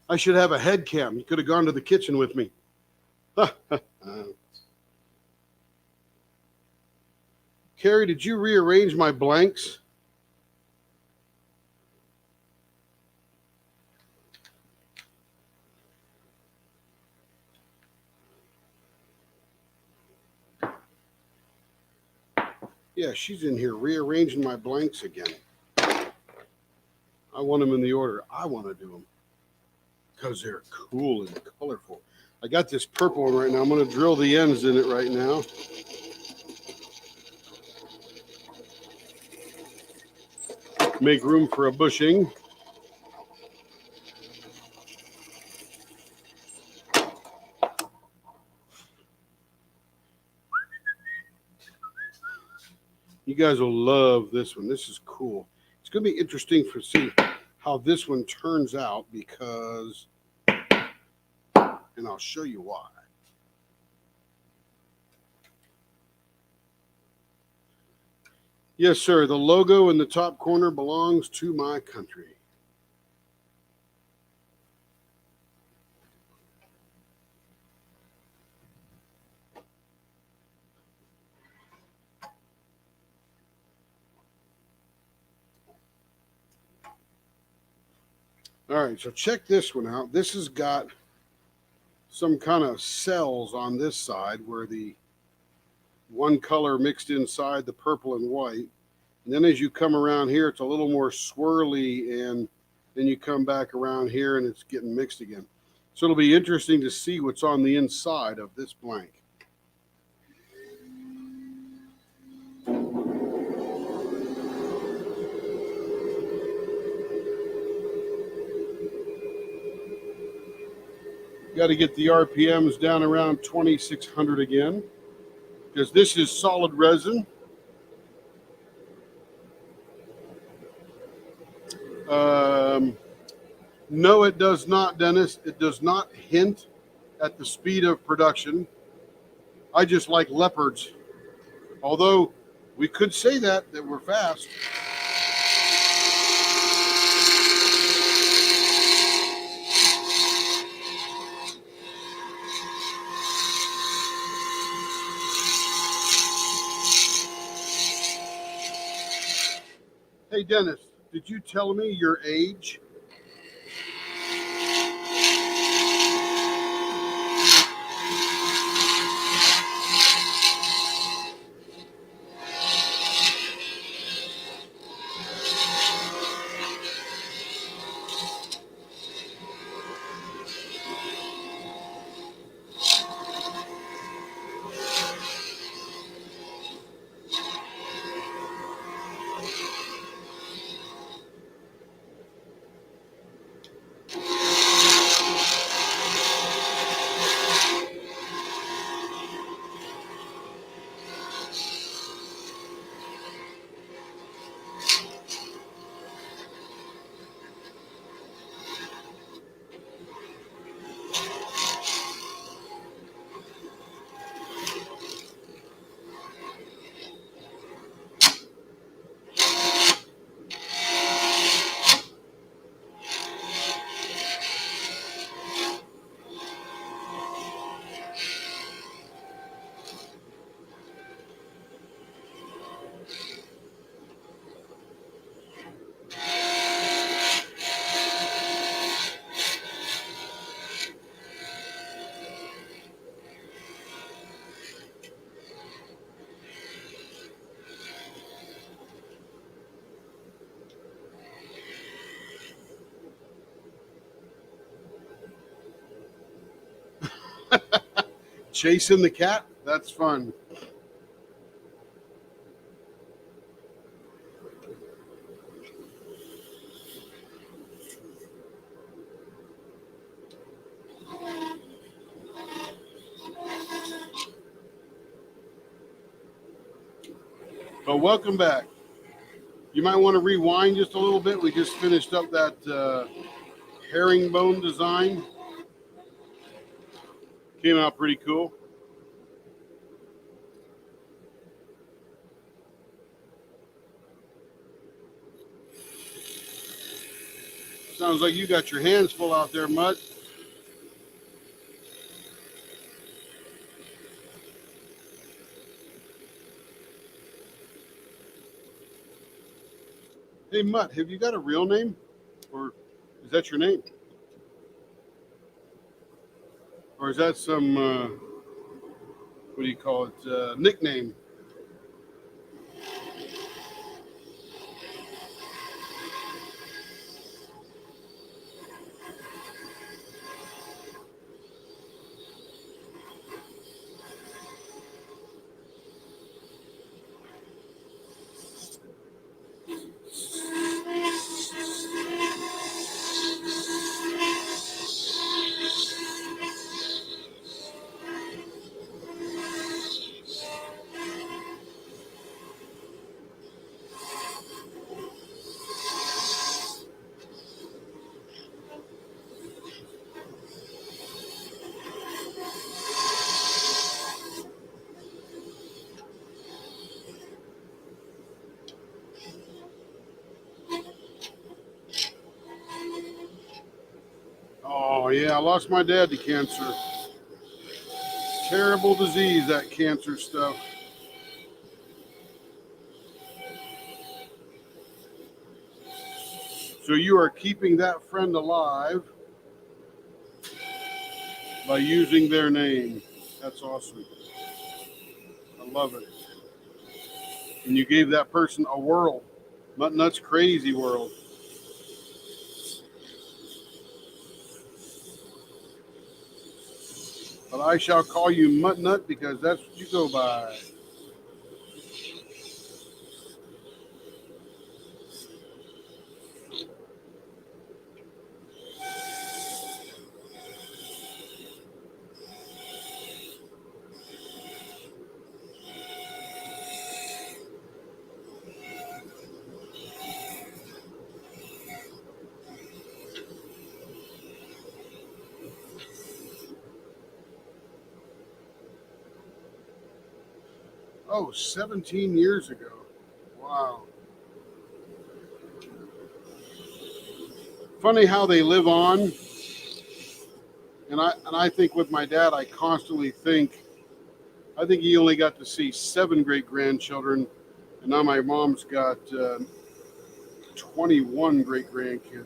Speaker 1: I should have a head cam. You could have gone to the kitchen with me. Carrie, did you rearrange my blanks? Yeah, she's in here rearranging my blanks again. I want them in the order I want to do them because they're cool and colorful. I got this purple one right now. I'm going to drill the ends in it right now. Make room for a bushing. You guys will love this one. This is cool. It's going to be interesting to see how this one turns out because, and I'll show you why. Yes, sir. The logo in the top corner belongs to my country. All right, so check this one out. This has got some kind of cells on this side where the one color mixed inside the purple and white. And then as you come around here, it's a little more swirly, and then you come back around here and it's getting mixed again. So it'll be interesting to see what's on the inside of this blank. Got to get the RPMs down around 2,600 again, because this is solid resin. No, it does not, Dennis. It does not hint at the speed of production. I just like leopards. Although we could say that we're fast. Hey, Dennis, did you tell me your age? Chasing the cat? That's fun. But welcome back. You might want to rewind just a little bit. We just finished up that herringbone design. Came out pretty cool. Sounds like you got your hands full out there, Mutt. Hey, Mutt, have you got a real name? Or is that your name? Or is that some, what do you call it, nickname? Oh, yeah, I lost my dad to cancer. Terrible disease, that cancer stuff. So you are keeping that friend alive by using their name. That's awesome. I I love it. And you gave that person a world. Mutt Nut's crazy world. But I shall call you Mutt Nut because that's what you go by. Oh, 17 years ago. Wow. Funny how they live on. And I think with my dad, I think he only got to see 7 great grandchildren, and now my mom's got 21 great grandkids.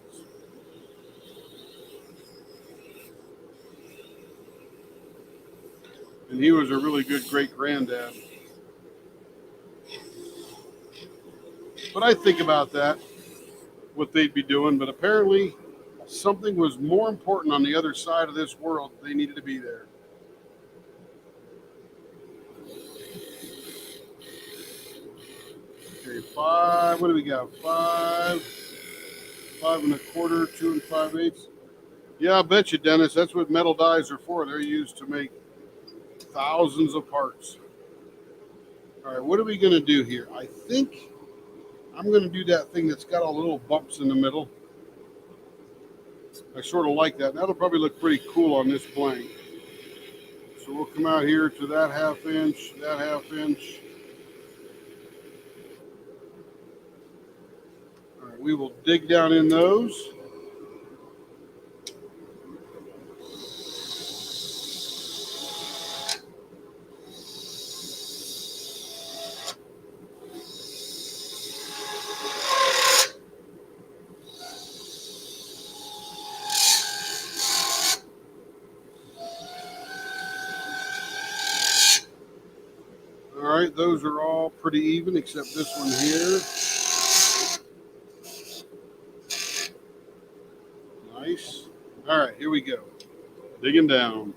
Speaker 1: And he was a really good great granddad. But I think about that, what they'd be doing. But apparently, something was more important on the other side of this world. They needed to be there. Okay, 5. What do we got? 5, 5 1/4, 2 5/8. Yeah, I bet you, Dennis. That's what metal dies are for. They're used to make thousands of parts. All right, what are we going to do here? I think I'm going to do that thing that's got all the little bumps in the middle. I sort of like that. That'll probably look pretty cool on this blank. So we'll come out here to that 1/2 inch, that 1/2 inch. All right, we will dig down in those. All right, those are all pretty even except this one here. Nice. All right, here we go. Digging down.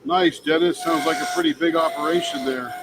Speaker 1: Nice, Dennis. Sounds like a pretty big operation there.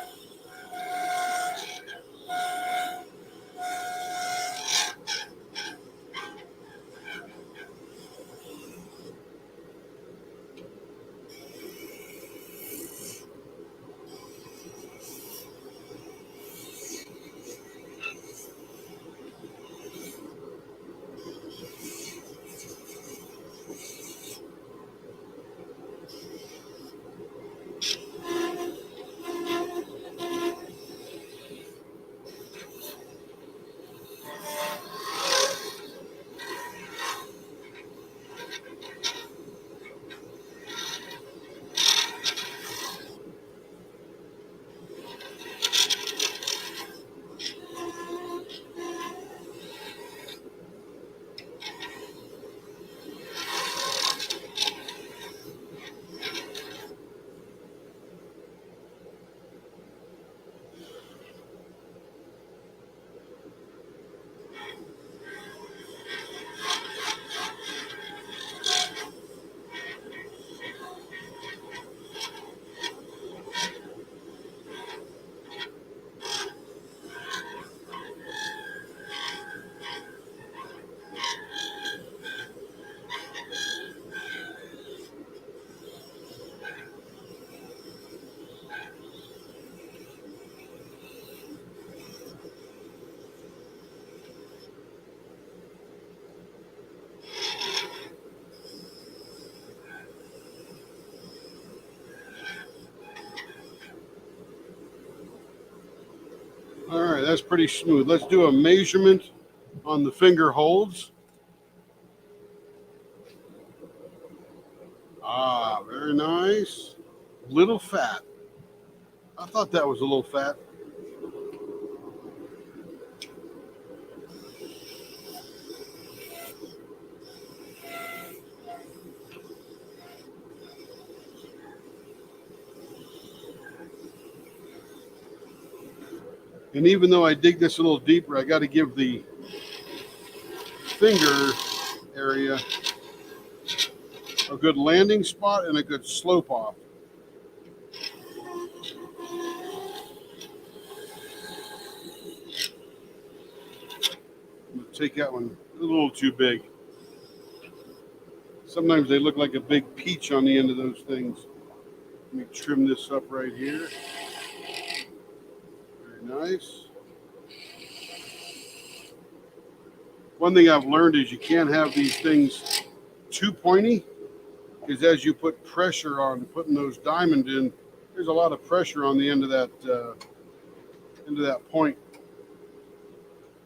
Speaker 1: All right, that's pretty smooth. Let's do a measurement on the finger holds. Ah, very nice. Little fat. I thought that was a little fat. And even though I dig this a little deeper, I got to give the finger area a good landing spot and a good slope off. I'm going to take that one a little too big. Sometimes they look like a big peach on the end of those things. Let me trim this up right here. Very nice. One thing I've learned is you can't have these things too pointy, because as you put pressure on putting those diamonds in, there's a lot of pressure on the end of that point.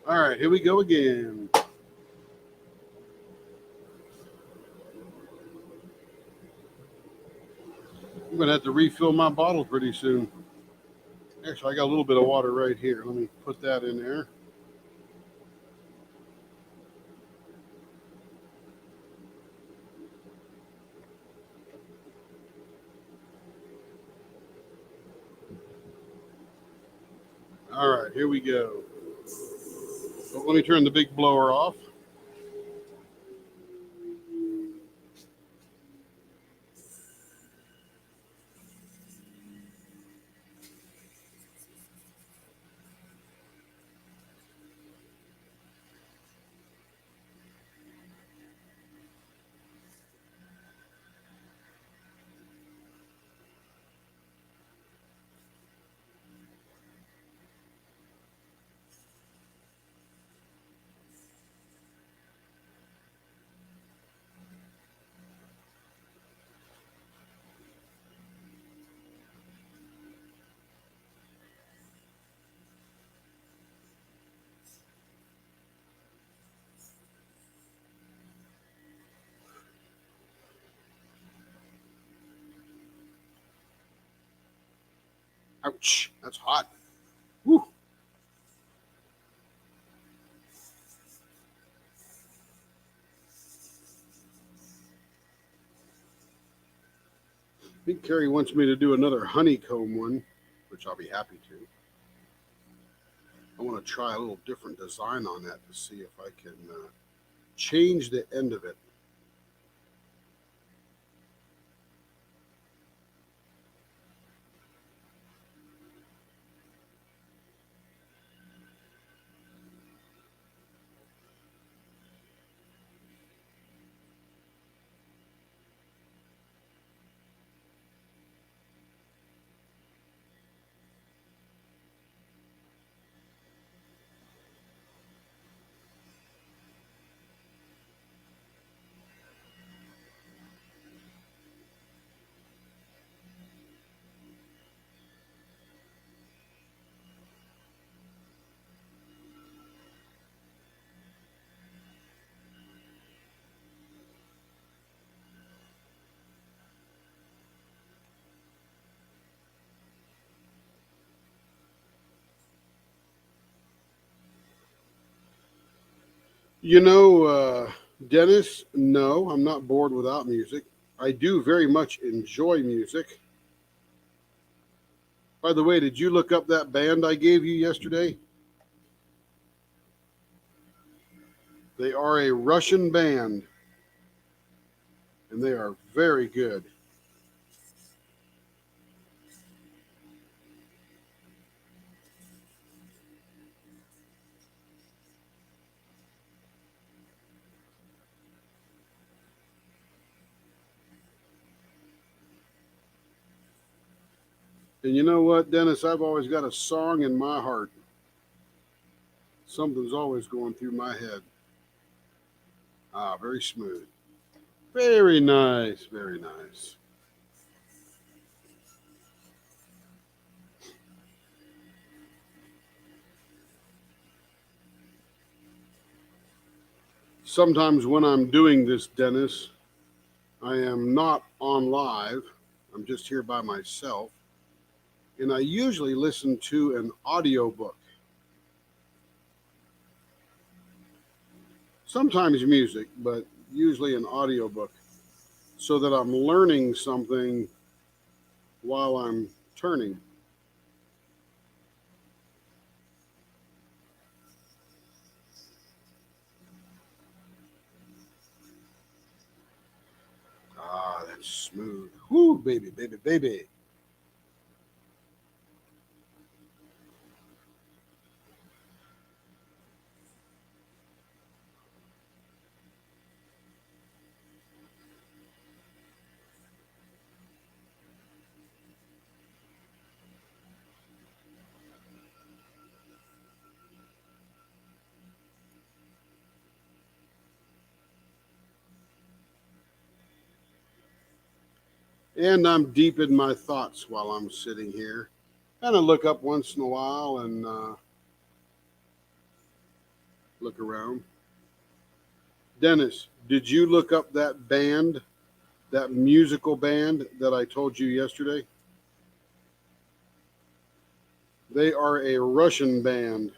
Speaker 1: All right, here we go again. I'm gonna have to refill my bottle pretty soon. Actually, I got a little bit of water right here. Let me put that in there. All right, here we go. So let me turn the big blower off. Ouch, that's hot. Woo. I think Carrie wants me to do another honeycomb one, which I'll be happy to. I want to try a little different design on that to see if I can change the end of it. You know, Dennis, no, I'm not bored without music. I do very much enjoy music. By the way, did you look up that band I gave you yesterday? They are a Russian band, and they are very good. And you know what, Dennis? I've always got a song in my heart. Something's always going through my head. Ah, very smooth. Very nice. Very nice. Sometimes when I'm doing this, Dennis, I am not on live. I'm just here by myself. And I usually listen to an audiobook. Sometimes music, but usually an audiobook, so that I'm learning something while I'm turning. Ah, that's smooth. Whoo, baby, baby, baby. And I'm deep in my thoughts while I'm sitting here. Kind of look up once in a while and look around. Dennis, did you look up that band, that musical band that I told you yesterday? They are a Russian band.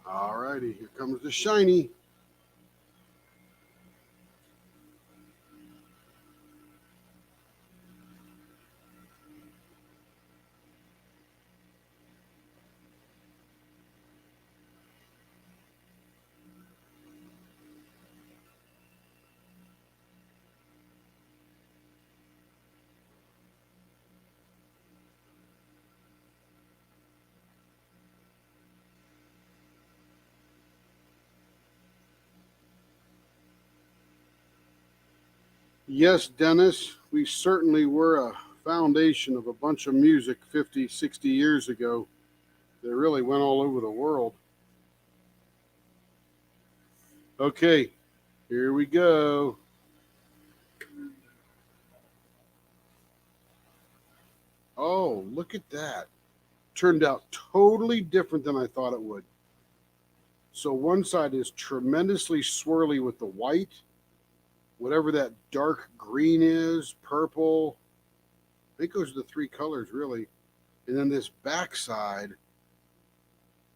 Speaker 1: All righty, here comes the shiny. Yes, Dennis, we certainly were a foundation of a bunch of music 50, 60 years ago that really went all over the world. Okay, here we go. Oh, look at that. Turned out totally different than I thought it would. So one side is tremendously swirly with the white, whatever that dark green is, purple. I think those are the three colors really. And then this back side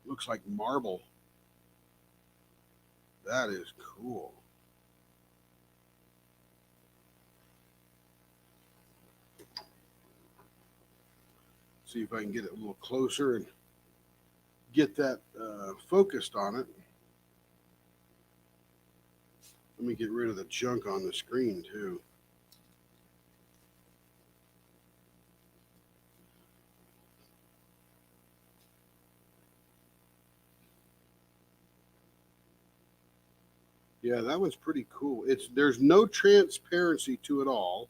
Speaker 1: looks like marble. That is cool. See if I can get it a little closer and get that focused on it. Let me get rid of the junk on the screen too. Yeah, that one's pretty cool. There's no transparency to it all,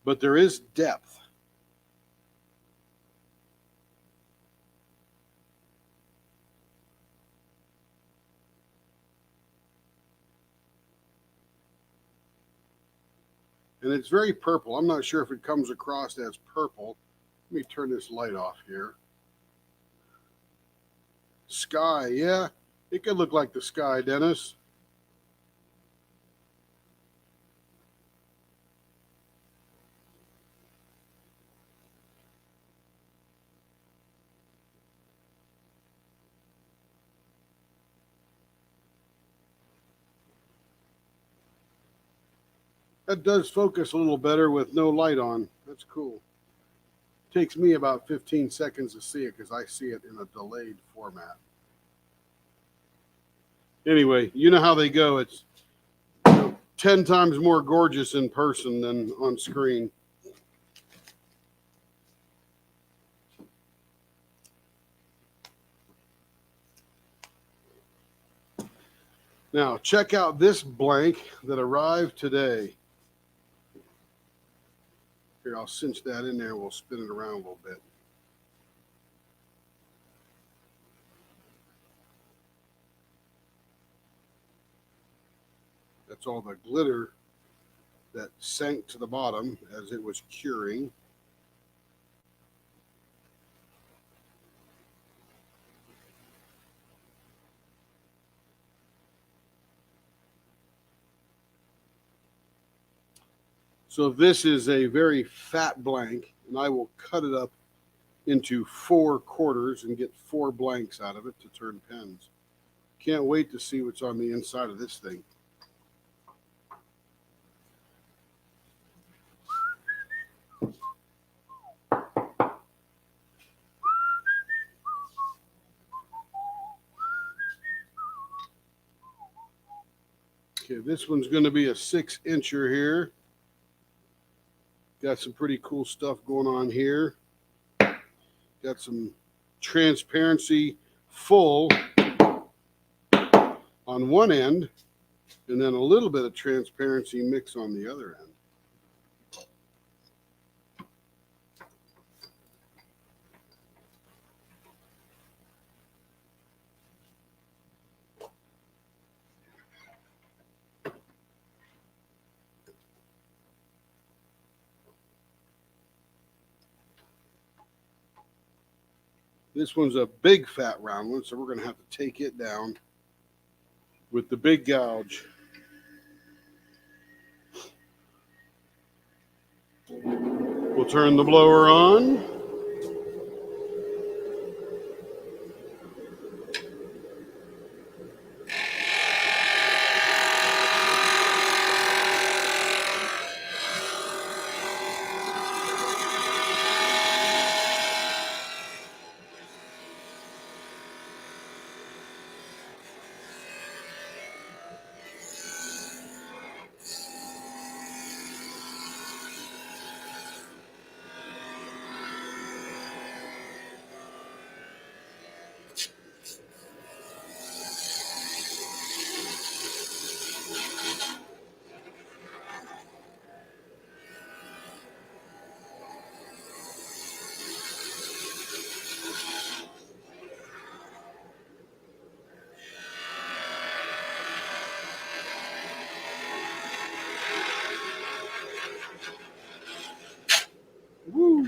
Speaker 1: but there is depth. And it's very purple. I'm not sure if it comes across as purple. Let me turn this light off here. Sky, yeah, it could look like the sky, Dennis. That does focus a little better with no light on. That's cool. Takes me about 15 seconds to see it because I see it in a delayed format. Anyway, you know how they go. It's 10 times more gorgeous in person than on screen. Now, check out this blank that arrived today. Here, I'll cinch that in there. We'll spin it around a little bit. That's all the glitter that sank to the bottom as it was curing. So this is a very fat blank, and I will cut it up into 4 quarters and get 4 blanks out of it to turn pens. Can't wait to see what's on the inside of this thing. Okay, this one's going to be a 6-incher here. Got some pretty cool stuff going on here. Got some transparency full on one end, and then a little bit of transparency mix on the other end. This one's a big fat round one, so we're going to have to take it down with the big gouge. We'll turn the blower on. Woo!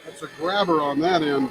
Speaker 1: That's a grabber on that end.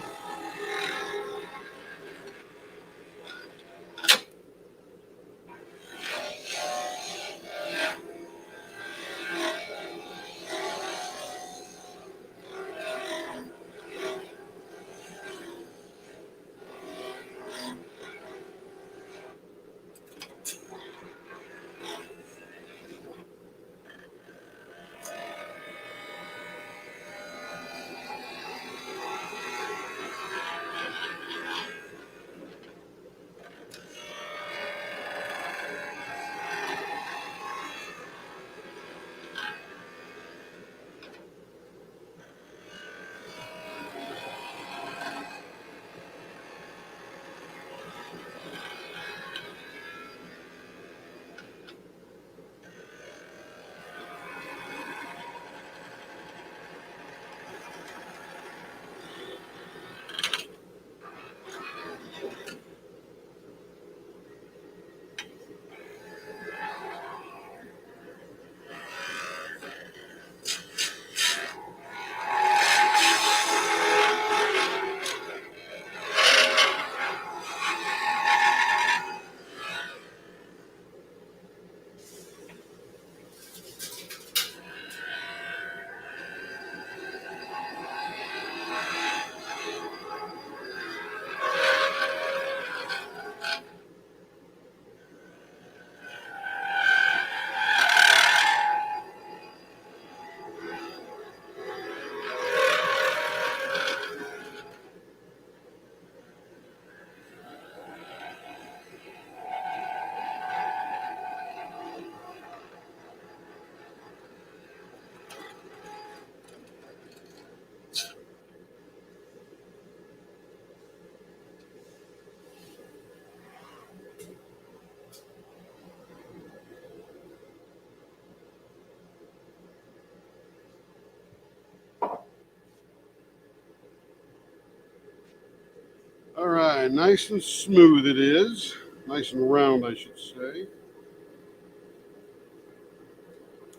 Speaker 1: right, nice and smooth it is. Nice and round, I should say.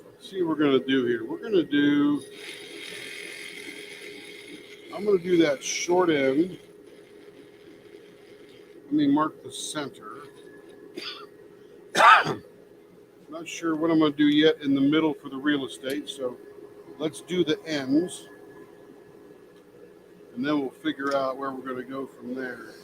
Speaker 1: Let's see what we're going to do here. I'm going to do that short end. Let me mark the center. Not sure what I'm going to do yet in the middle for the real estate, so let's do the ends, and then we'll figure out where we're going to go from there.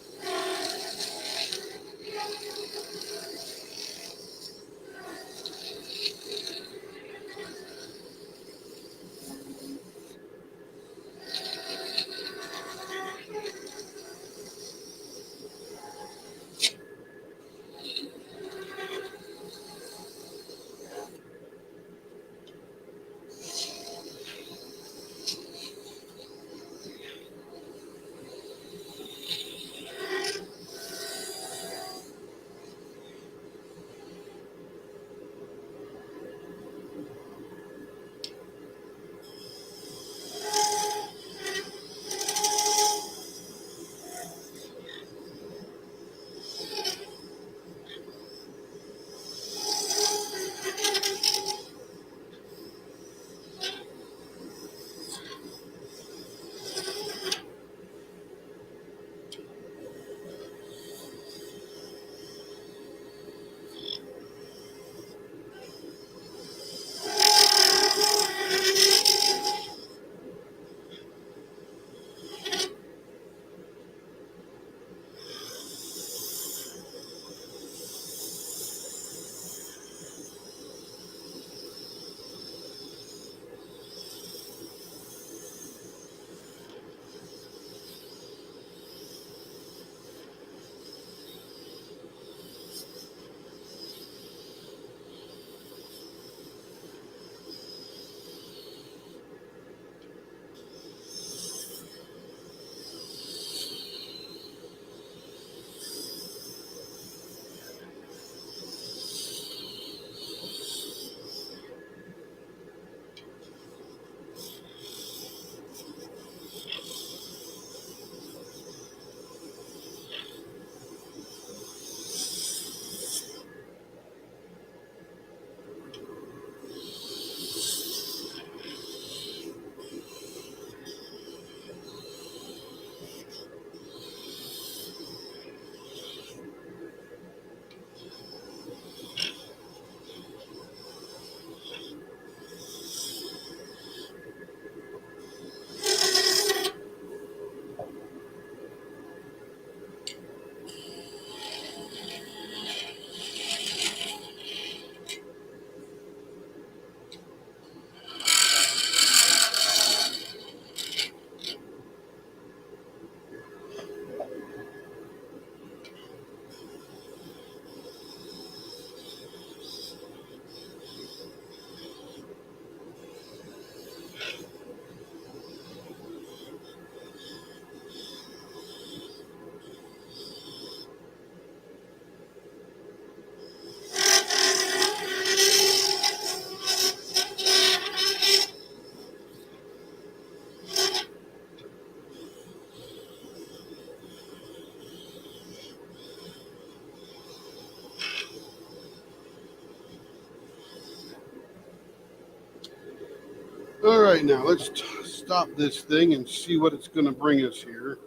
Speaker 1: All right, now let's stop this thing and see what it's going to bring us here.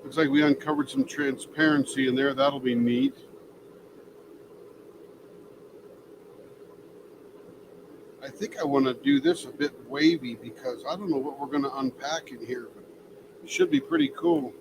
Speaker 1: Looks like we uncovered some transparency in there. That'll be neat. I think I want to do this a bit wavy because I don't know what we're going to unpack in here, but it should be pretty cool.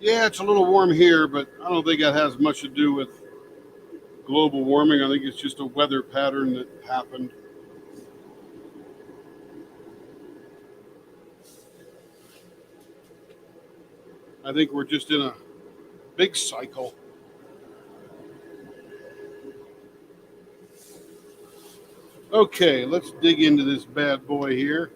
Speaker 1: Yeah, it's a little warm here, but I don't think that has much to do with global warming. I think it's just a weather pattern that happened. I think we're just in a big cycle. Okay, let's dig into this bad boy here.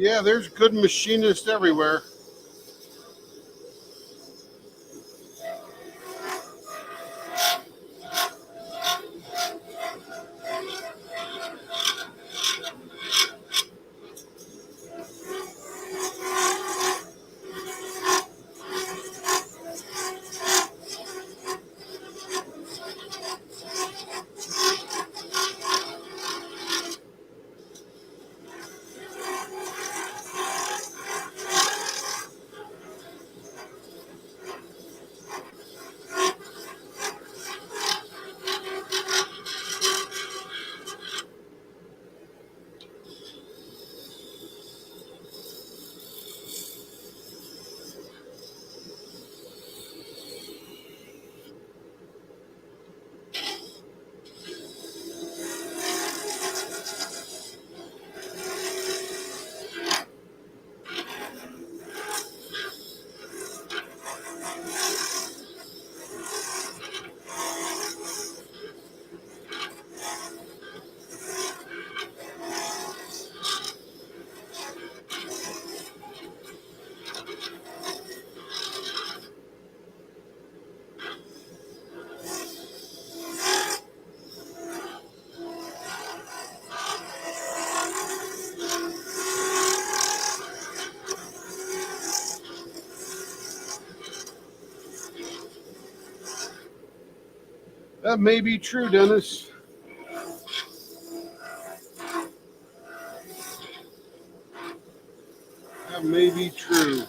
Speaker 1: Yeah, there's good machinists everywhere. That may be true, Dennis. That may be true.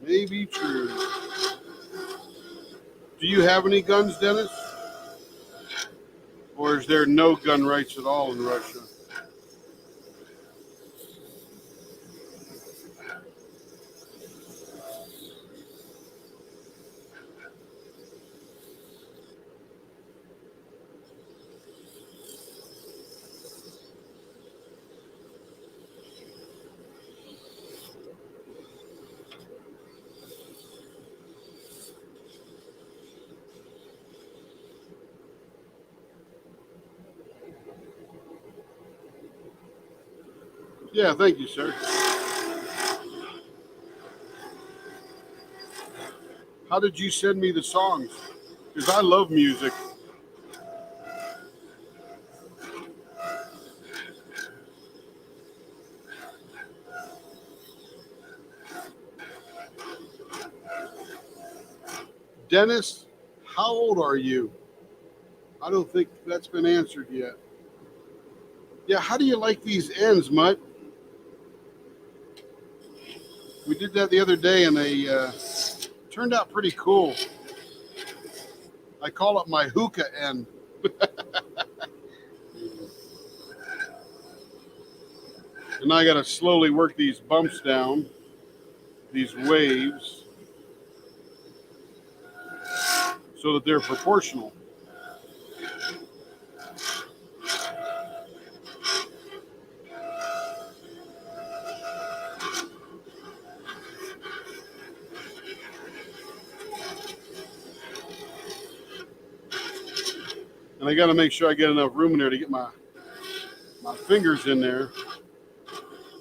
Speaker 1: May be true. Do you have any guns, Dennis? Or is there no gun rights at all in Russia? Yeah, thank you, sir. How did you send me the songs? Because I love music. Dennis, how old are you? I don't think that's been answered yet. Yeah, how do you like these ends, Mutt? We did that the other day, and they turned out pretty cool. I call it my hookah end. And I got to slowly work these bumps down, these waves, so that they're proportional. And I got to make sure I get enough room in there to get my fingers in there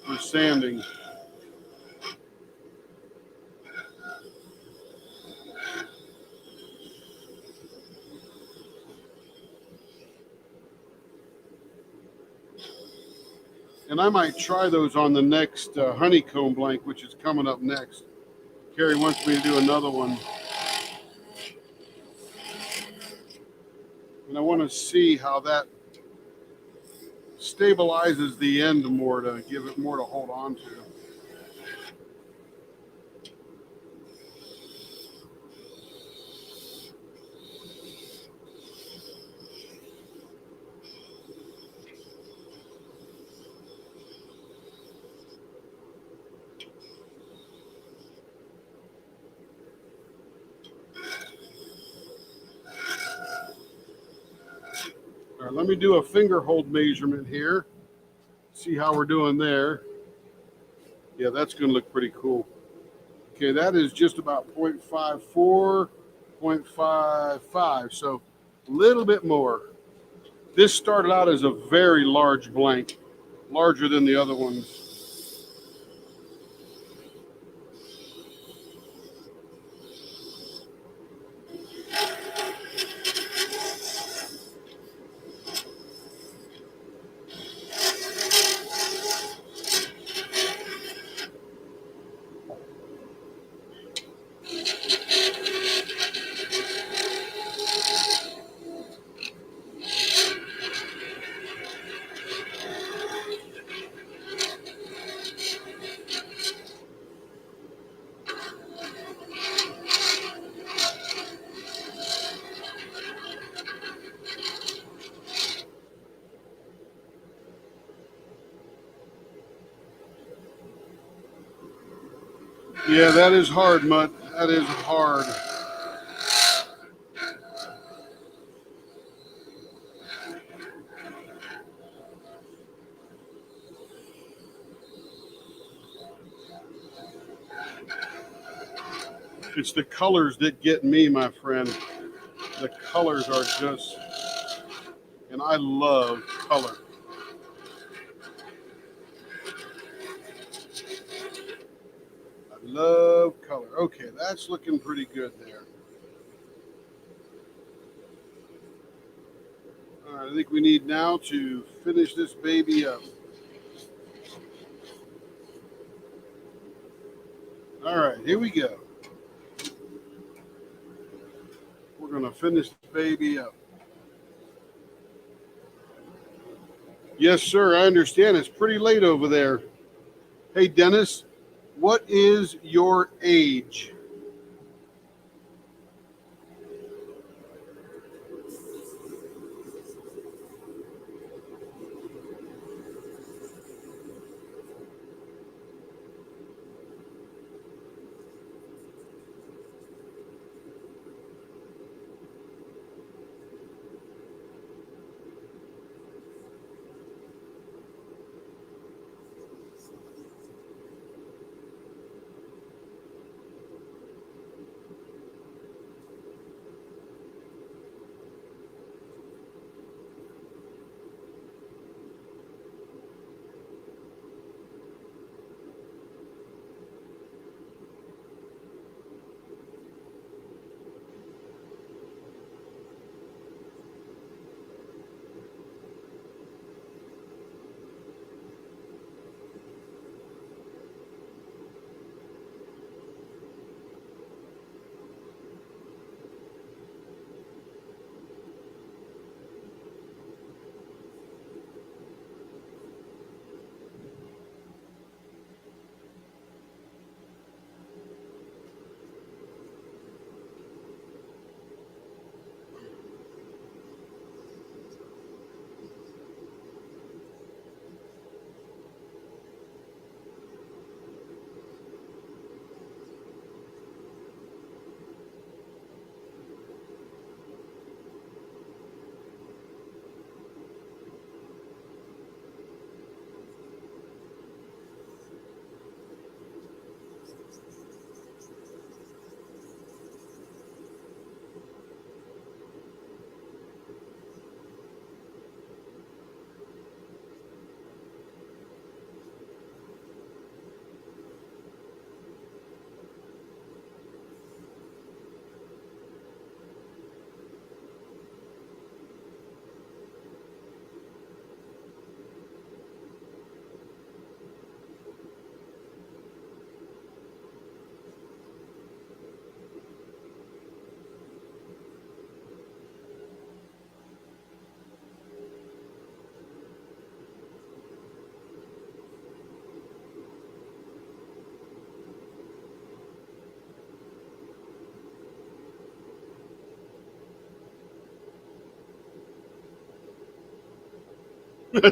Speaker 1: for sanding. And I might try those on the next honeycomb blank, which is coming up next. Carrie wants me to do another one. And I want to see how that stabilizes the end more to give it more to hold on to. All right, let me do a finger hold measurement here. See how we're doing there. Yeah, that's going to look pretty cool. Okay, that is just about 0.54, 0.55, so a little bit more. This started out as a very large blank, larger than the other ones. Yeah, that is hard, Mutt. That is hard. It's the colors that get me, my friend. The colors are just, and I love color. I love color. Okay, that's looking pretty good there. All right, I think we need now to finish this baby up. All right, here we go. We're going to finish this baby up. Yes, sir, I understand. It's pretty late over there. Hey, Dennis, what is your age?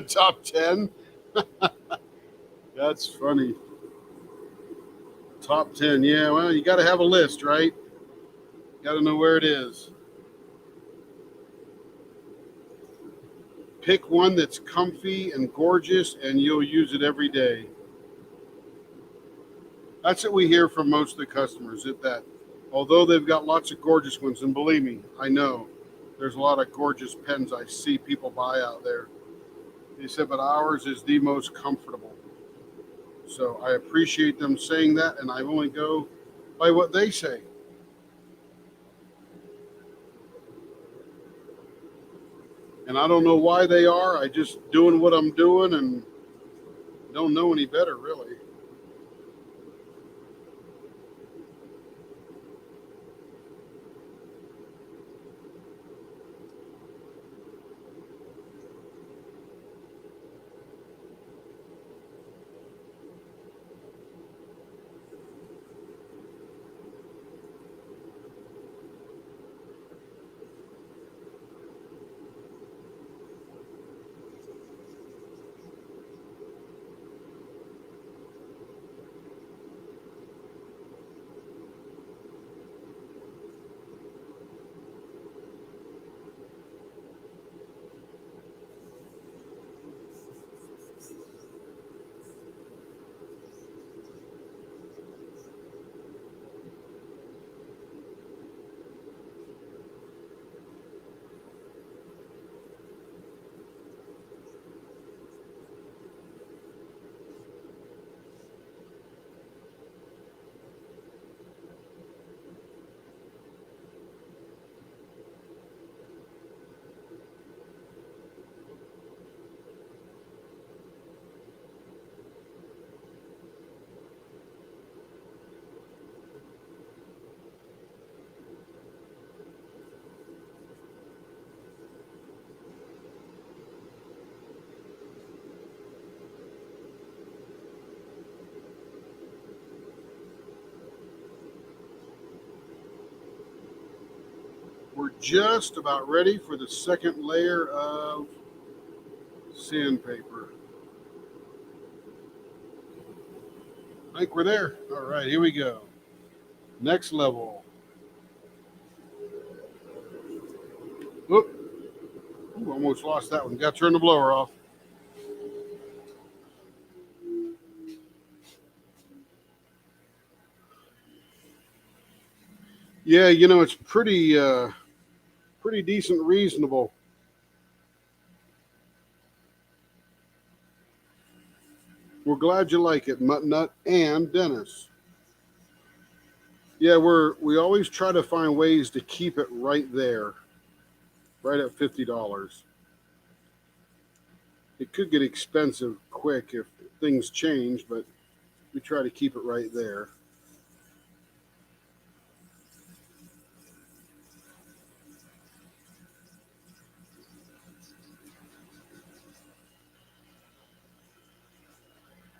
Speaker 1: Top 10? That's funny. Top 10. Yeah, well, you got to have a list, right? Got to know where it is. Pick one that's comfy and gorgeous, and you'll use it every day. That's what we hear from most of the customers. That although they've got lots of gorgeous ones, and believe me, I know there's a lot of gorgeous pens I see people buy out there. They said, but ours is the most comfortable. So I appreciate them saying that, and I only go by what they say. And I don't know why they are. I just doing what I'm doing and don't know any better, really. We're just about ready for the second layer of sandpaper. I think we're there. All right, here we go. Next level. Oop. Ooh, almost lost that one. Got to turn the blower off. Yeah, it's pretty decent, reasonable. We're glad you like it, Mutt Nut and Dennis. Yeah, we always try to find ways to keep it right there, right at $50. It could get expensive quick if things change, but we try to keep it right there.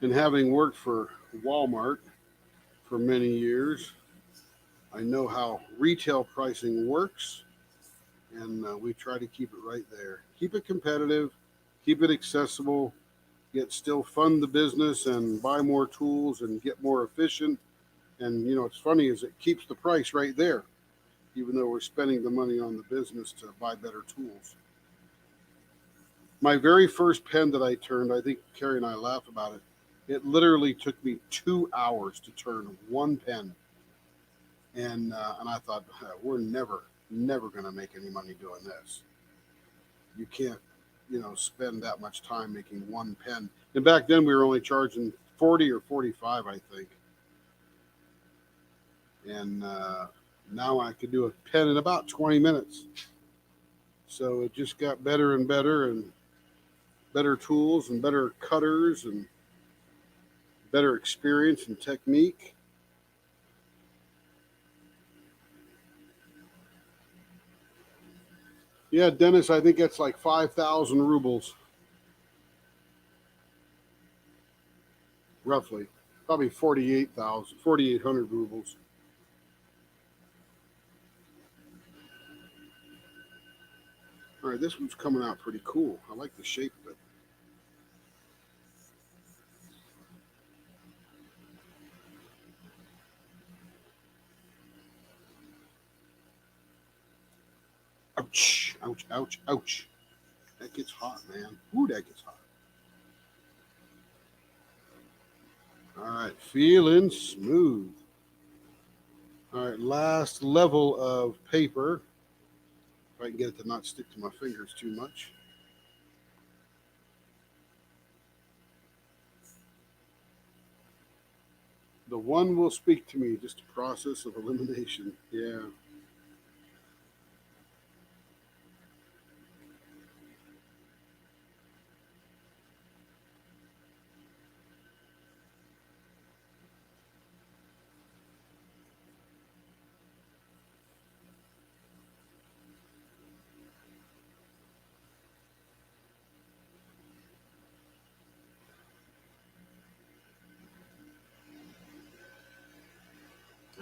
Speaker 1: And having worked for Walmart for many years, I know how retail pricing works, and we try to keep it right there. Keep it competitive, keep it accessible, yet still fund the business and buy more tools and get more efficient. And what's funny is it keeps the price right there, even though we're spending the money on the business to buy better tools. My very first pen that I turned, I think Carrie and I laugh about it. It literally took me 2 hours to turn one pen, and I thought we're never going to make any money doing this. You can't spend that much time making one pen. And back then we were only charging 40 or 45, I think. And now I could do a pen in about 20 minutes. So it just got better and better, and better tools and better cutters and better experience and technique. Yeah, Dennis, I think that's like 5,000 rubles, roughly. Probably 4,800 rubles. All right, this one's coming out pretty cool. I like the shape of it. Ouch, ouch, ouch, ouch. That gets hot, man. Ooh, that gets hot. All right, feeling smooth. All right, last level of paper. If I can get it to not stick to my fingers too much. The one will speak to me, just a process of elimination. Yeah.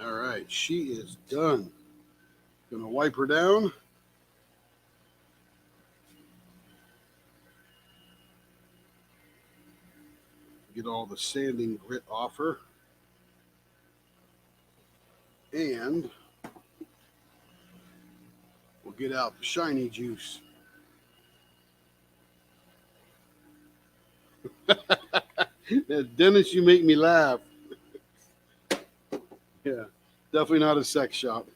Speaker 1: All right, she is done. Gonna wipe her down. Get all the sanding grit off her. And we'll get out the shiny juice. Dennis, you make me laugh. Yeah, definitely not a sex shop.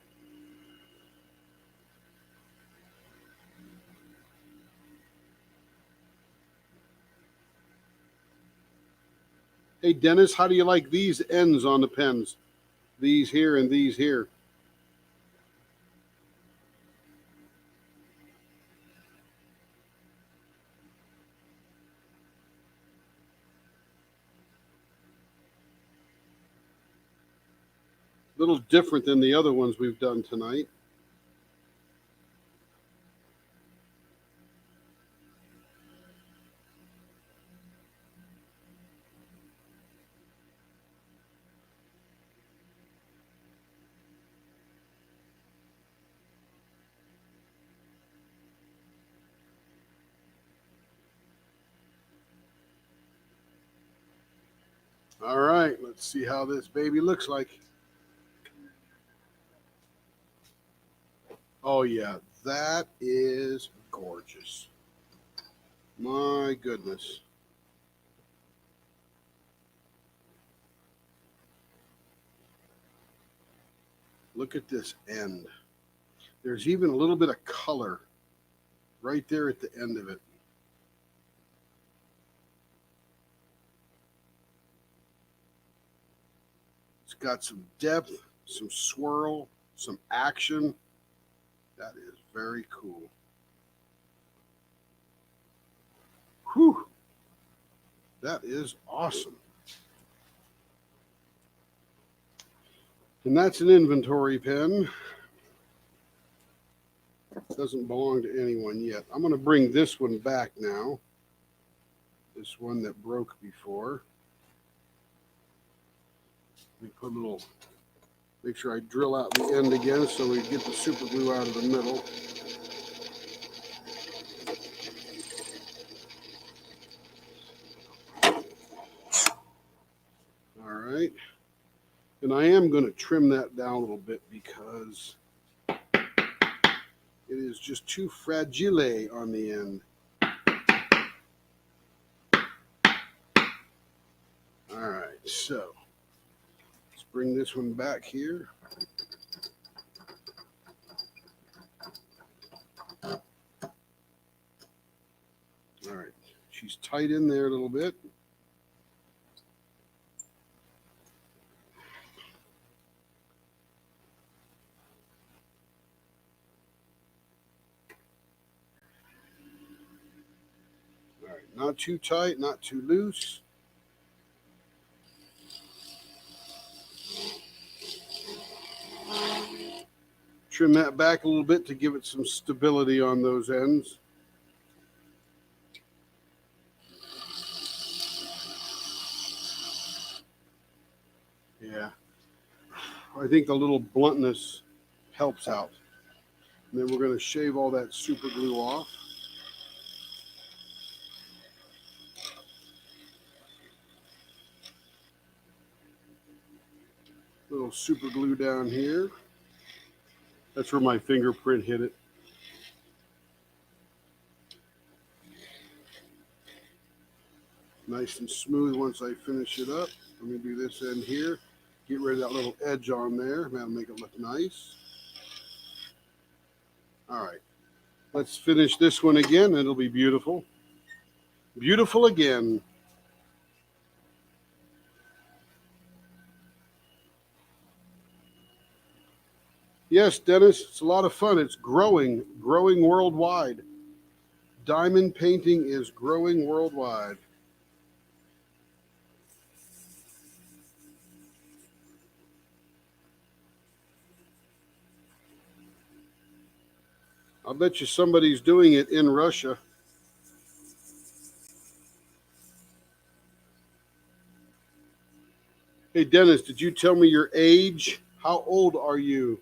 Speaker 1: Hey, Dennis, how do you like these ends on the pens? These here and these here. A little different than the other ones we've done tonight. All right, let's see how this baby looks like. Oh, yeah, that is gorgeous. My goodness. Look at this end. There's even a little bit of color right there at the end of it. It's got some depth, some swirl, some action. That is very cool. Whew. That is awesome. And that's an inventory pen. Doesn't belong to anyone yet. I'm going to bring this one back now. This one that broke before. Let me put a little, make sure I drill out the end again so we get the super glue out of the middle. All right. And I am going to trim that down a little bit because it is just too fragile on the end. All right, so let's bring this one back here. All right, she's tight in there a little bit. All right, not too tight, not too loose. Trim that back a little bit to give it some stability on those ends. Yeah, I think the little bluntness helps out. And then we're going to shave all that super glue off. Little super glue down here. That's where my fingerprint hit it. nice and smooth once I finish it up. Let me do this end here. Get rid of that little edge on there. That'll make it look nice. All right. Let's finish this one again. It'll be beautiful. Beautiful again. Yes, Dennis, it's a lot of fun. It's growing worldwide. Diamond painting is growing worldwide. I'll bet you somebody's doing it in Russia. Hey, Dennis, did you tell me your age? How old are you?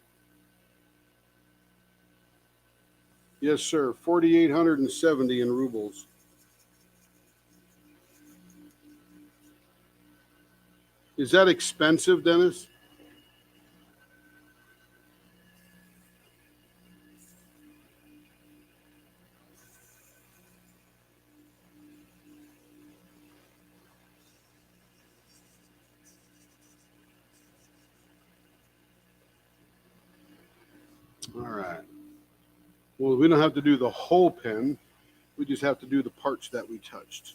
Speaker 1: Yes, sir. 4,870 in rubles. Is that expensive, Dennis? All right. Well, we don't have to do the whole pen. We just have to do the parts that we touched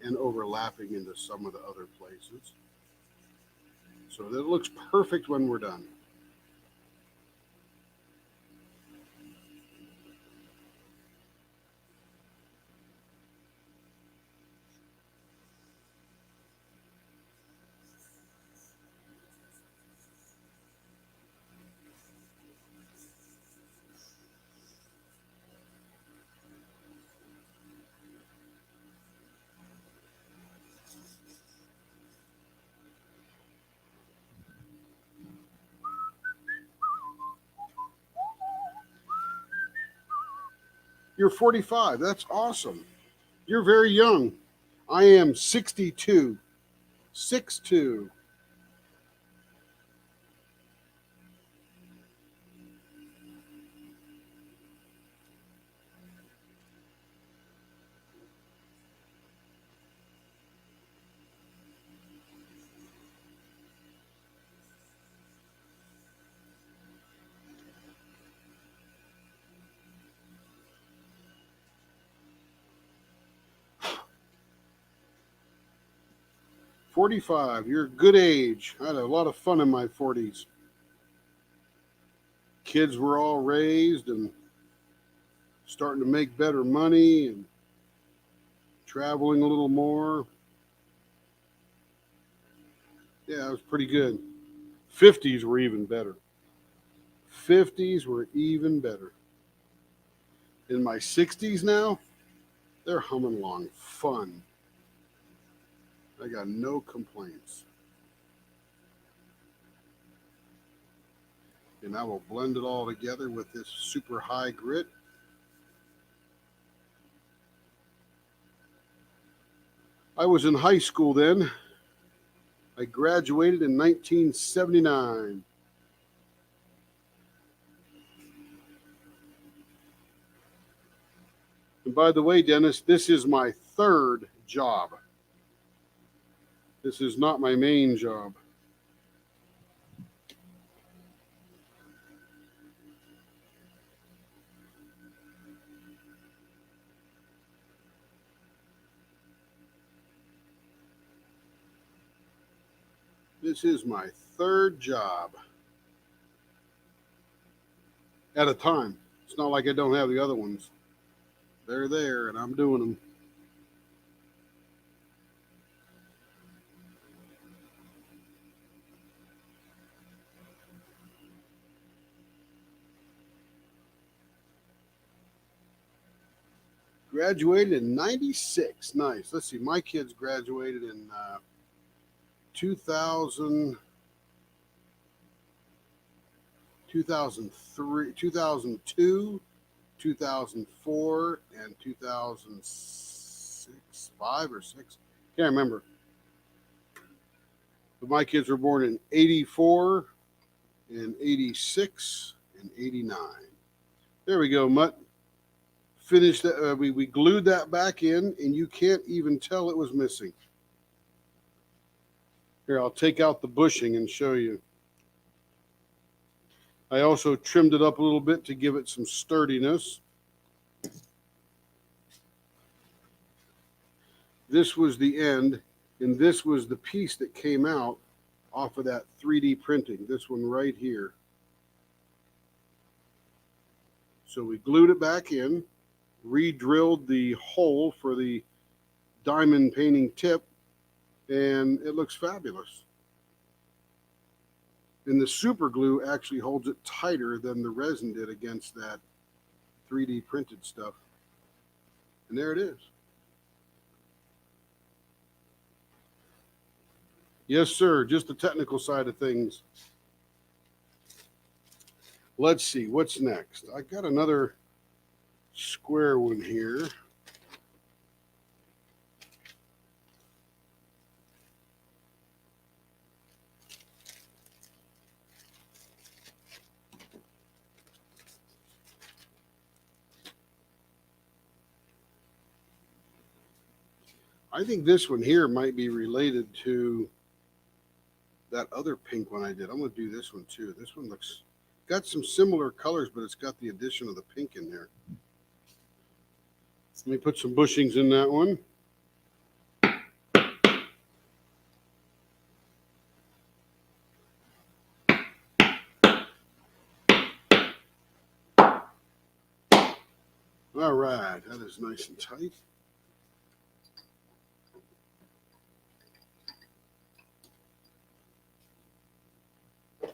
Speaker 1: and overlapping into some of the other places. So that it looks perfect when we're done. You're 45. That's awesome. You're very young. I am 62. 6'2". "45. You're a good age. I had a lot of fun in my 40s. Kids were all raised and starting to make better money and traveling a little more. Yeah, it was pretty good. 50s were even better. 50s were even better. In my 60s now, they're humming along fun. I got no complaints. And I will blend it all together with this super high grit. I was in high school then. I graduated in 1979. And by the way, Dennis, this is my third job. This is not my main job. This is my third job at a time. It's not like I don't have the other ones. They're there and I'm doing them. Graduated in 96. Nice. Let's see. My kids graduated in 2000, 2003, 2002, 2004, and 2006, 5 or 6. Can't remember. But my kids were born in 84, in 86, and 89. There we go, Mutt. finished that. We glued that back in, and you can't even tell it was missing. Here, I'll take out the bushing and show you. I also trimmed it up a little bit to give it some sturdiness. This was the end, and this was the piece that came out off of that 3D printing, this one right here. So we glued it back in, re-drilled the hole for the diamond painting tip, and it looks fabulous. And the super glue actually holds it tighter than the resin did against that 3D printed stuff. And there it is. Yes, sir, just the technical side of things. Let's see, what's next? I got another square one here. I think this one here might be related to that other pink one I did. I'm going to do this one too. This one looks, got some similar colors, but it's got the addition of the pink in there. Let me put some bushings in that one. All right, that is nice and tight.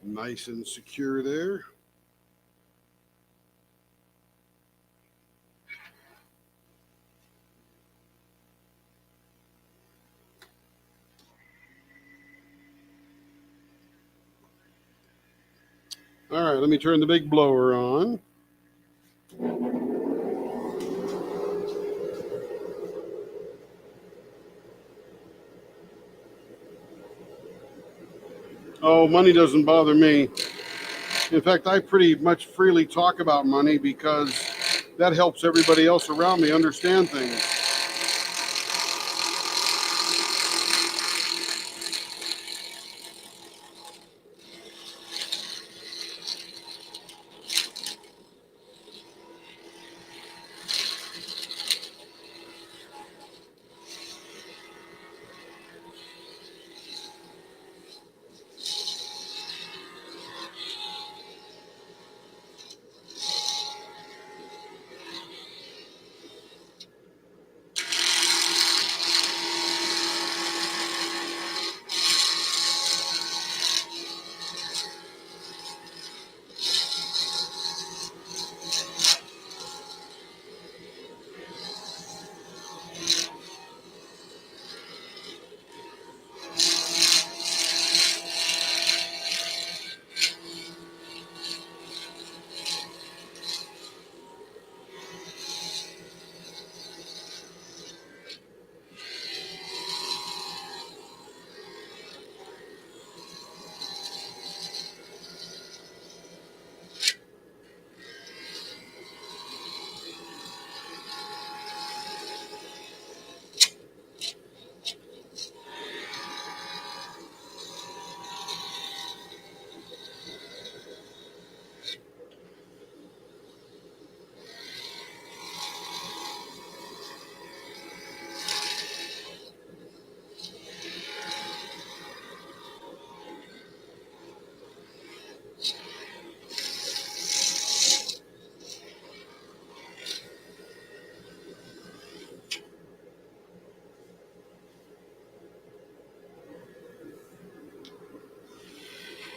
Speaker 1: Nice and secure there. All right, let me turn the big blower on. Oh, money doesn't bother me. In fact, I pretty much freely talk about money because that helps everybody else around me understand things.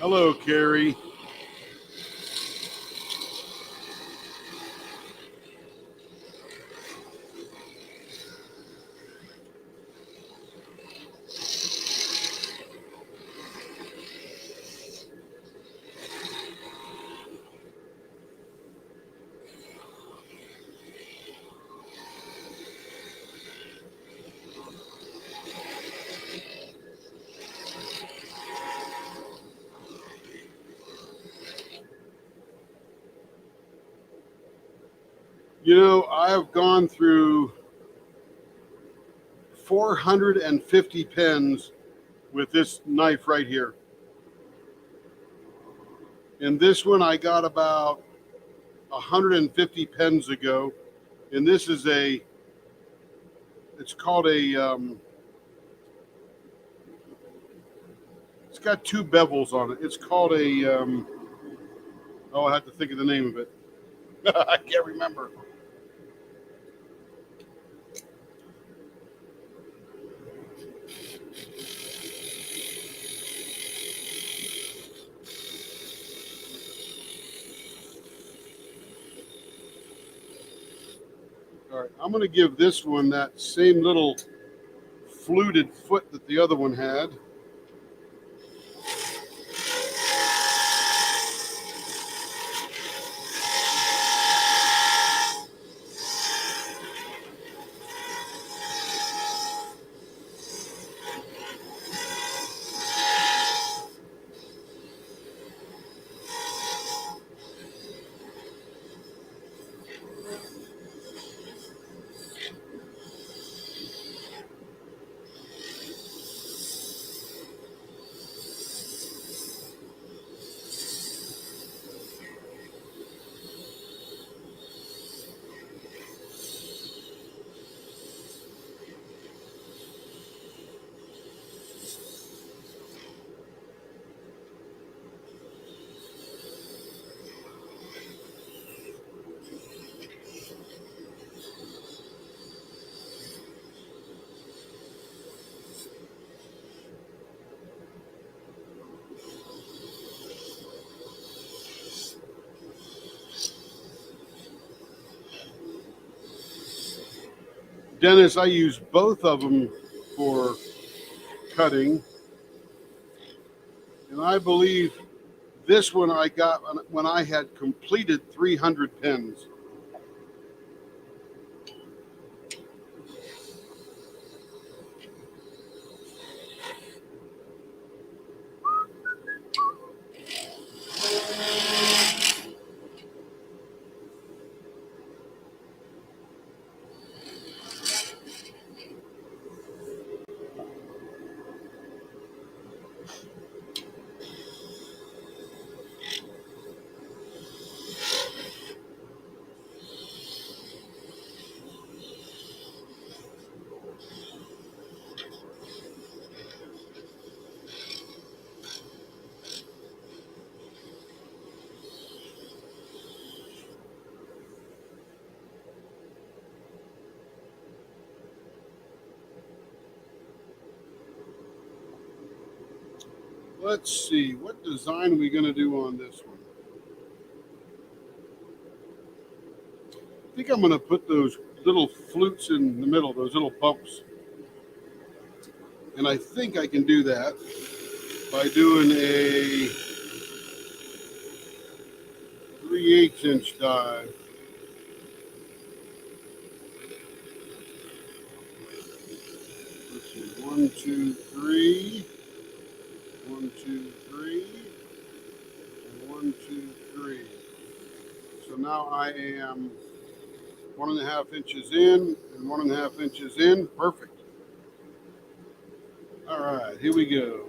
Speaker 1: Hello, Carrie. I have gone through 450 pens with this knife right here. And this one I got about 150 pens ago. And this is it's called it's got two bevels on it. It's called I have to think of the name of it. I can't remember. All right, I'm going to give this one that same little fluted foot that the other one had. Dennis, I use both of them for cutting. And I believe this one I got when I had completed 300 pens. Let's see, what design are we going to do on this one? I think I'm going to put those little flutes in the middle, those little bumps. And I think I can do that by doing a 3/8 inch die. Let's see, 1, 2, 3, 1, 2, 3, and 1, 2, 3. So now I am 1.5 inches in and 1.5 inches in. Perfect. All right, here we go.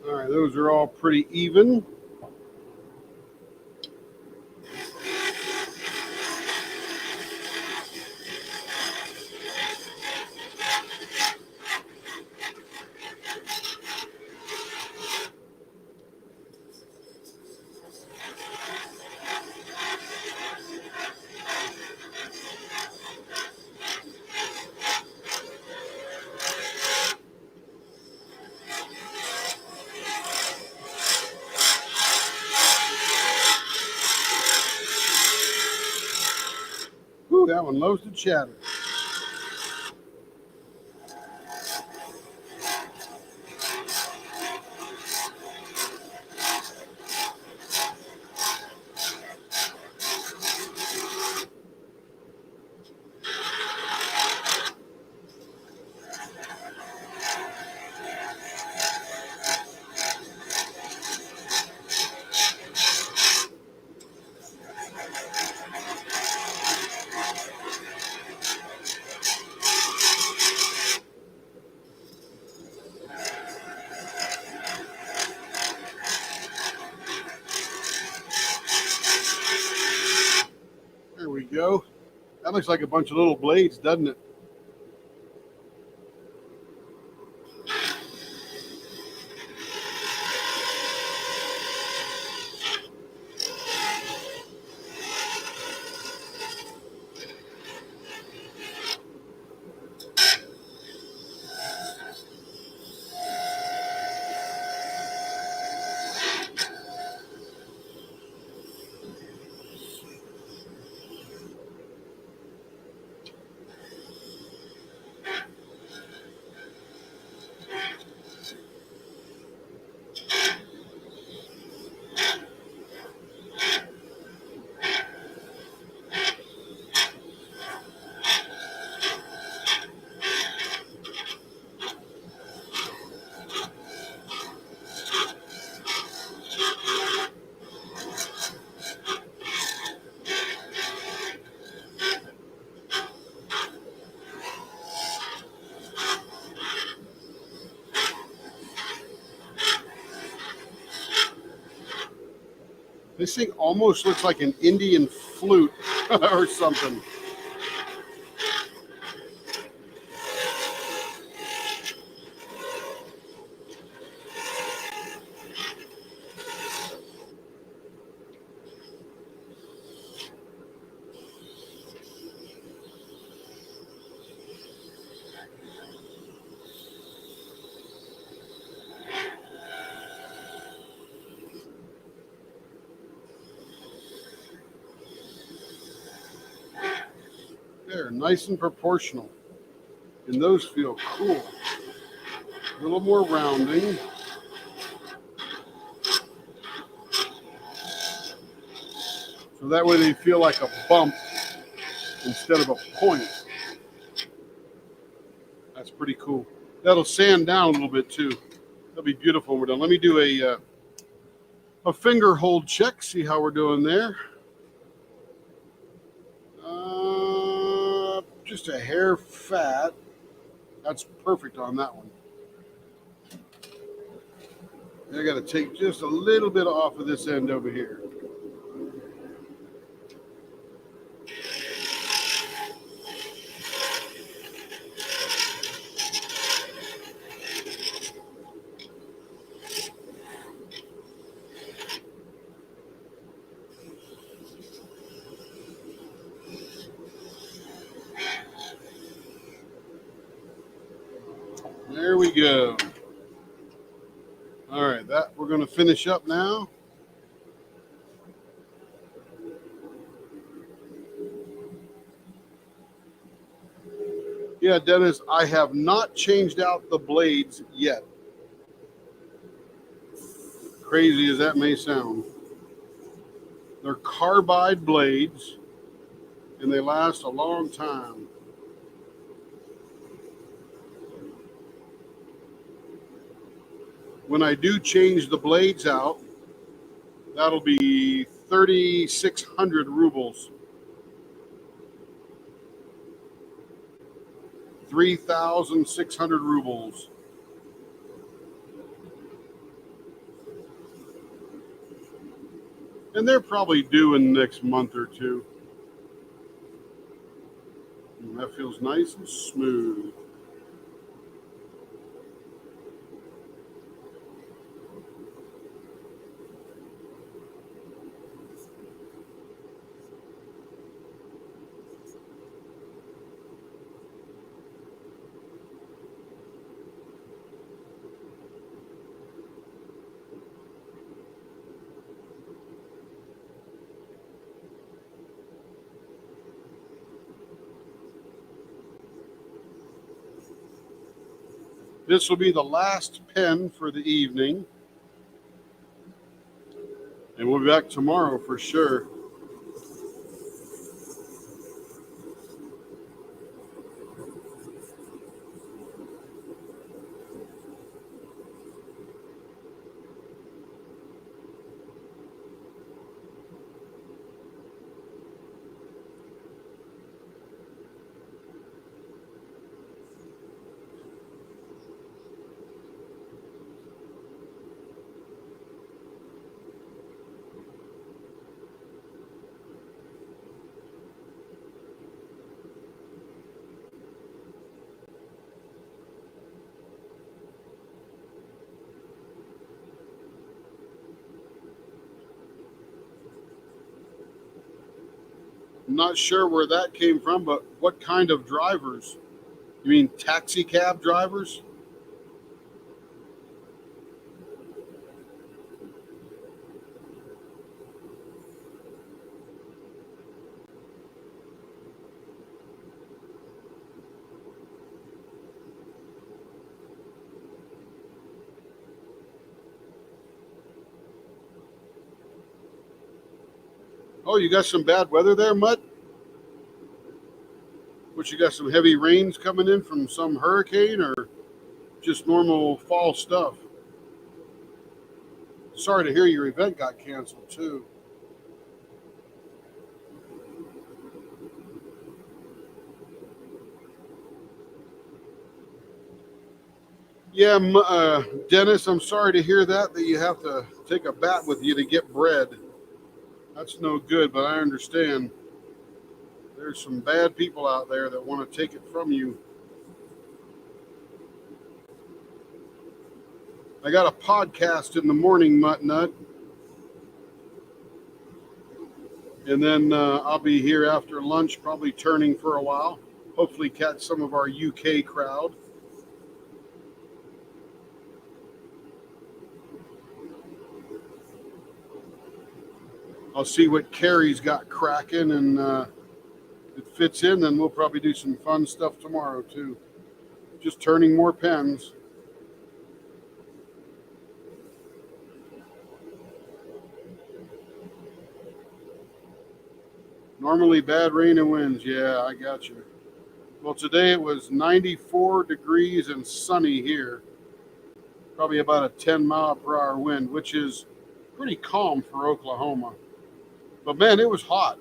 Speaker 1: All right, those are all pretty even. Woo, that one loves to chatter. There we go. That looks like a bunch of little blades, doesn't it? This thing almost looks like an Indian flute or something. They're nice and proportional. And those feel cool. A little more rounding. So that way they feel like a bump instead of a point. That's pretty cool. That'll sand down a little bit too. That'll be beautiful when we're done. Let me do a finger hold check, see how we're doing there. Just a hair fat. That's perfect on that one. I got to take just a little bit off of this end over here. There we go. All right, that we're going to finish up now. Yeah, Dennis, I have not changed out the blades yet. Crazy as that may sound. They're carbide blades, and they last a long time. When I do change the blades out, that'll be 3,600 rubles. 3,600 rubles. And they're probably due in the next month or two. And that feels nice and smooth. This will be the last pen for the evening. And we'll be back tomorrow for sure. I'm not sure where that came from, but what kind of drivers? You mean taxi cab drivers? Oh, you got some bad weather there, Mutt? What, you got some heavy rains coming in from some hurricane or just normal fall stuff? Sorry to hear your event got canceled too. Yeah, Dennis, I'm sorry to hear that you have to take a bat with you to get bread. That's no good, but I understand. There's some bad people out there that want to take it from you. I got a podcast in the morning, Mutt Nut. And then I'll be here after lunch, probably turning for a while. Hopefully catch some of our UK crowd. I'll see what Carrie's got cracking, and if it fits in, then we'll probably do some fun stuff tomorrow too. Just turning more pens. Normally bad rain and winds. Yeah, I got you. Well, today it was 94 degrees and sunny here. Probably about a 10-mile-per-hour wind, which is pretty calm for Oklahoma. But man, it was hot.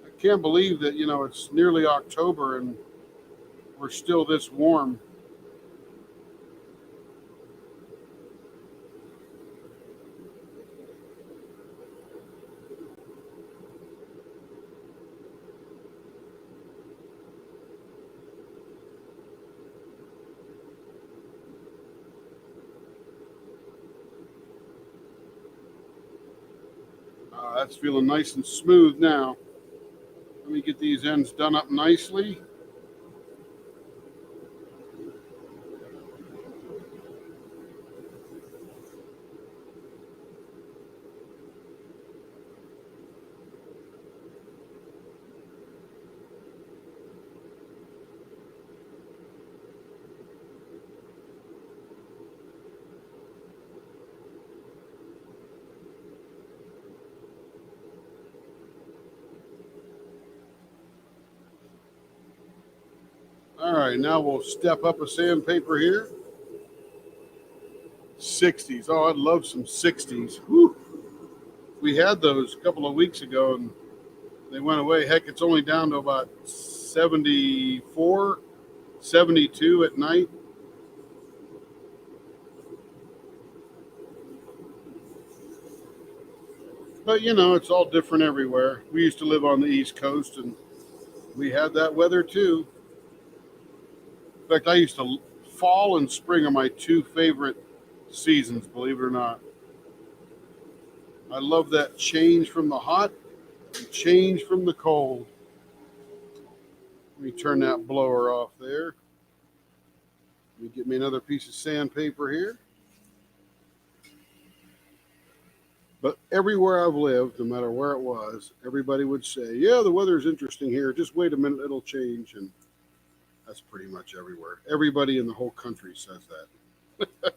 Speaker 1: I can't believe that, it's nearly October and we're still this warm. That's feeling nice and smooth now. Let me get these ends done up nicely. All right, now we'll step up a sandpaper here. 60s. Oh, I'd love some 60s. Whew. We had those a couple of weeks ago and they went away. Heck, it's only down to about 74, 72 at night. But, it's all different everywhere. We used to live on the East Coast and we had that weather too. In fact, I used to, fall and spring are my two favorite seasons, believe it or not. I love that change from the hot and change from the cold. Let me turn that blower off there. Let me get me another piece of sandpaper here. But everywhere I've lived, no matter where it was, everybody would say, yeah, the weather's interesting here. Just wait a minute, it'll change. And I That's pretty much everywhere. Everybody in the whole country says that.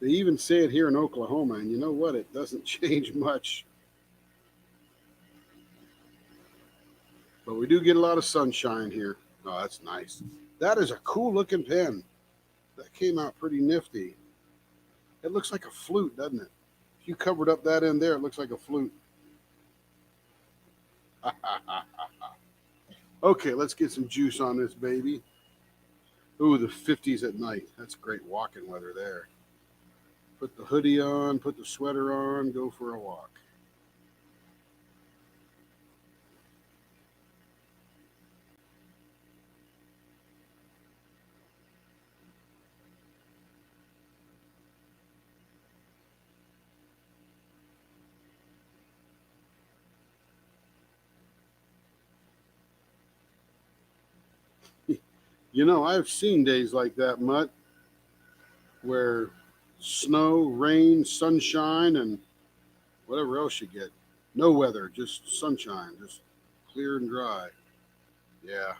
Speaker 1: They even say it here in Oklahoma, and you know what? It doesn't change much. But we do get a lot of sunshine here. Oh, that's nice. That is a cool looking pen. That came out pretty nifty. It looks like a flute, doesn't it? If you covered up that end there, it looks like a flute. Okay, let's get some juice on this baby. Ooh, the 50s at night. That's great walking weather there. Put the hoodie on, put the sweater on, go for a walk. You know, I've seen days like that, Mutt, where snow, rain, sunshine, and whatever else you get. No weather, just sunshine, just clear and dry. Yeah.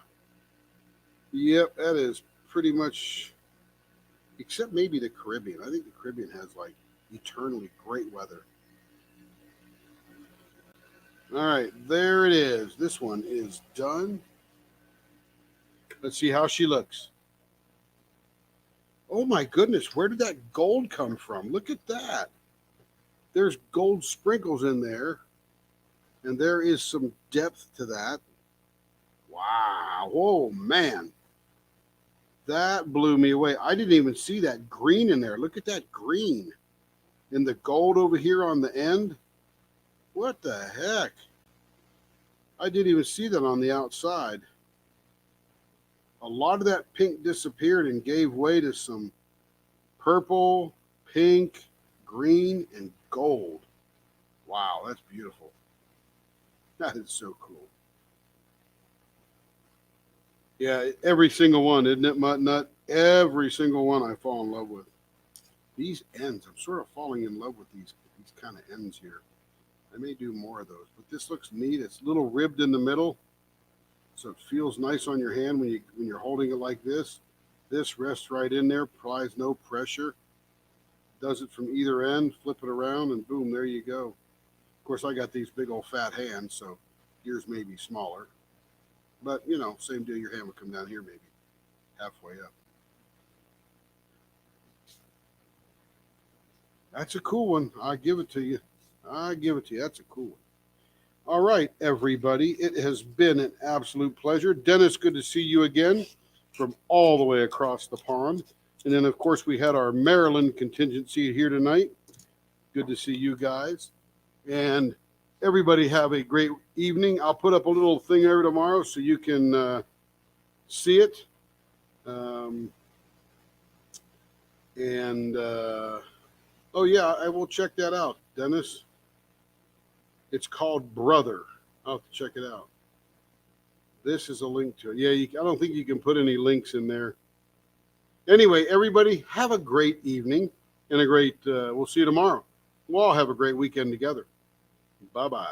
Speaker 1: Yep, that is pretty much, except maybe the Caribbean. I think the Caribbean has like eternally great weather. All right, there it is. This one is done. Let's see how she looks. Oh my goodness, where did that gold come from? Look at that. There's gold sprinkles in there, and there is some depth to that. Wow. Oh man. That blew me away. I didn't even see that green in there. Look at that green. And the gold over here on the end. What the heck? I didn't even see that on the outside. A lot of that pink disappeared and gave way to some purple, pink, green, and gold. Wow, that's beautiful. That is so cool. Yeah, every single one, isn't it, Mutt Nut? Every single one I fall in love with. These ends, I'm sort of falling in love with these kind of ends here. I may do more of those, but this looks neat. It's a little ribbed in the middle, so it feels nice on your hand when you're holding it like this. This rests right in there, applies no pressure. Does it from either end, flip it around, and boom, there you go. Of course, I got these big old fat hands, so yours may be smaller. But, you know, same deal, your hand would come down here maybe, halfway up. That's a cool one. I give it to you. That's a cool one. All right, everybody. It has been an absolute pleasure. Dennis, good to see you again from all the way across the pond. And then, of course, we had our Maryland contingency here tonight. Good to see you guys. And everybody have a great evening. I'll put up a little thing there tomorrow so you can see it. Oh, yeah, I will check that out, Dennis. It's called Brother. I'll have to check it out. This is a link to it. Yeah, I don't think you can put any links in there. Anyway, everybody, have a great evening and we'll see you tomorrow. We'll all have a great weekend together. Bye-bye.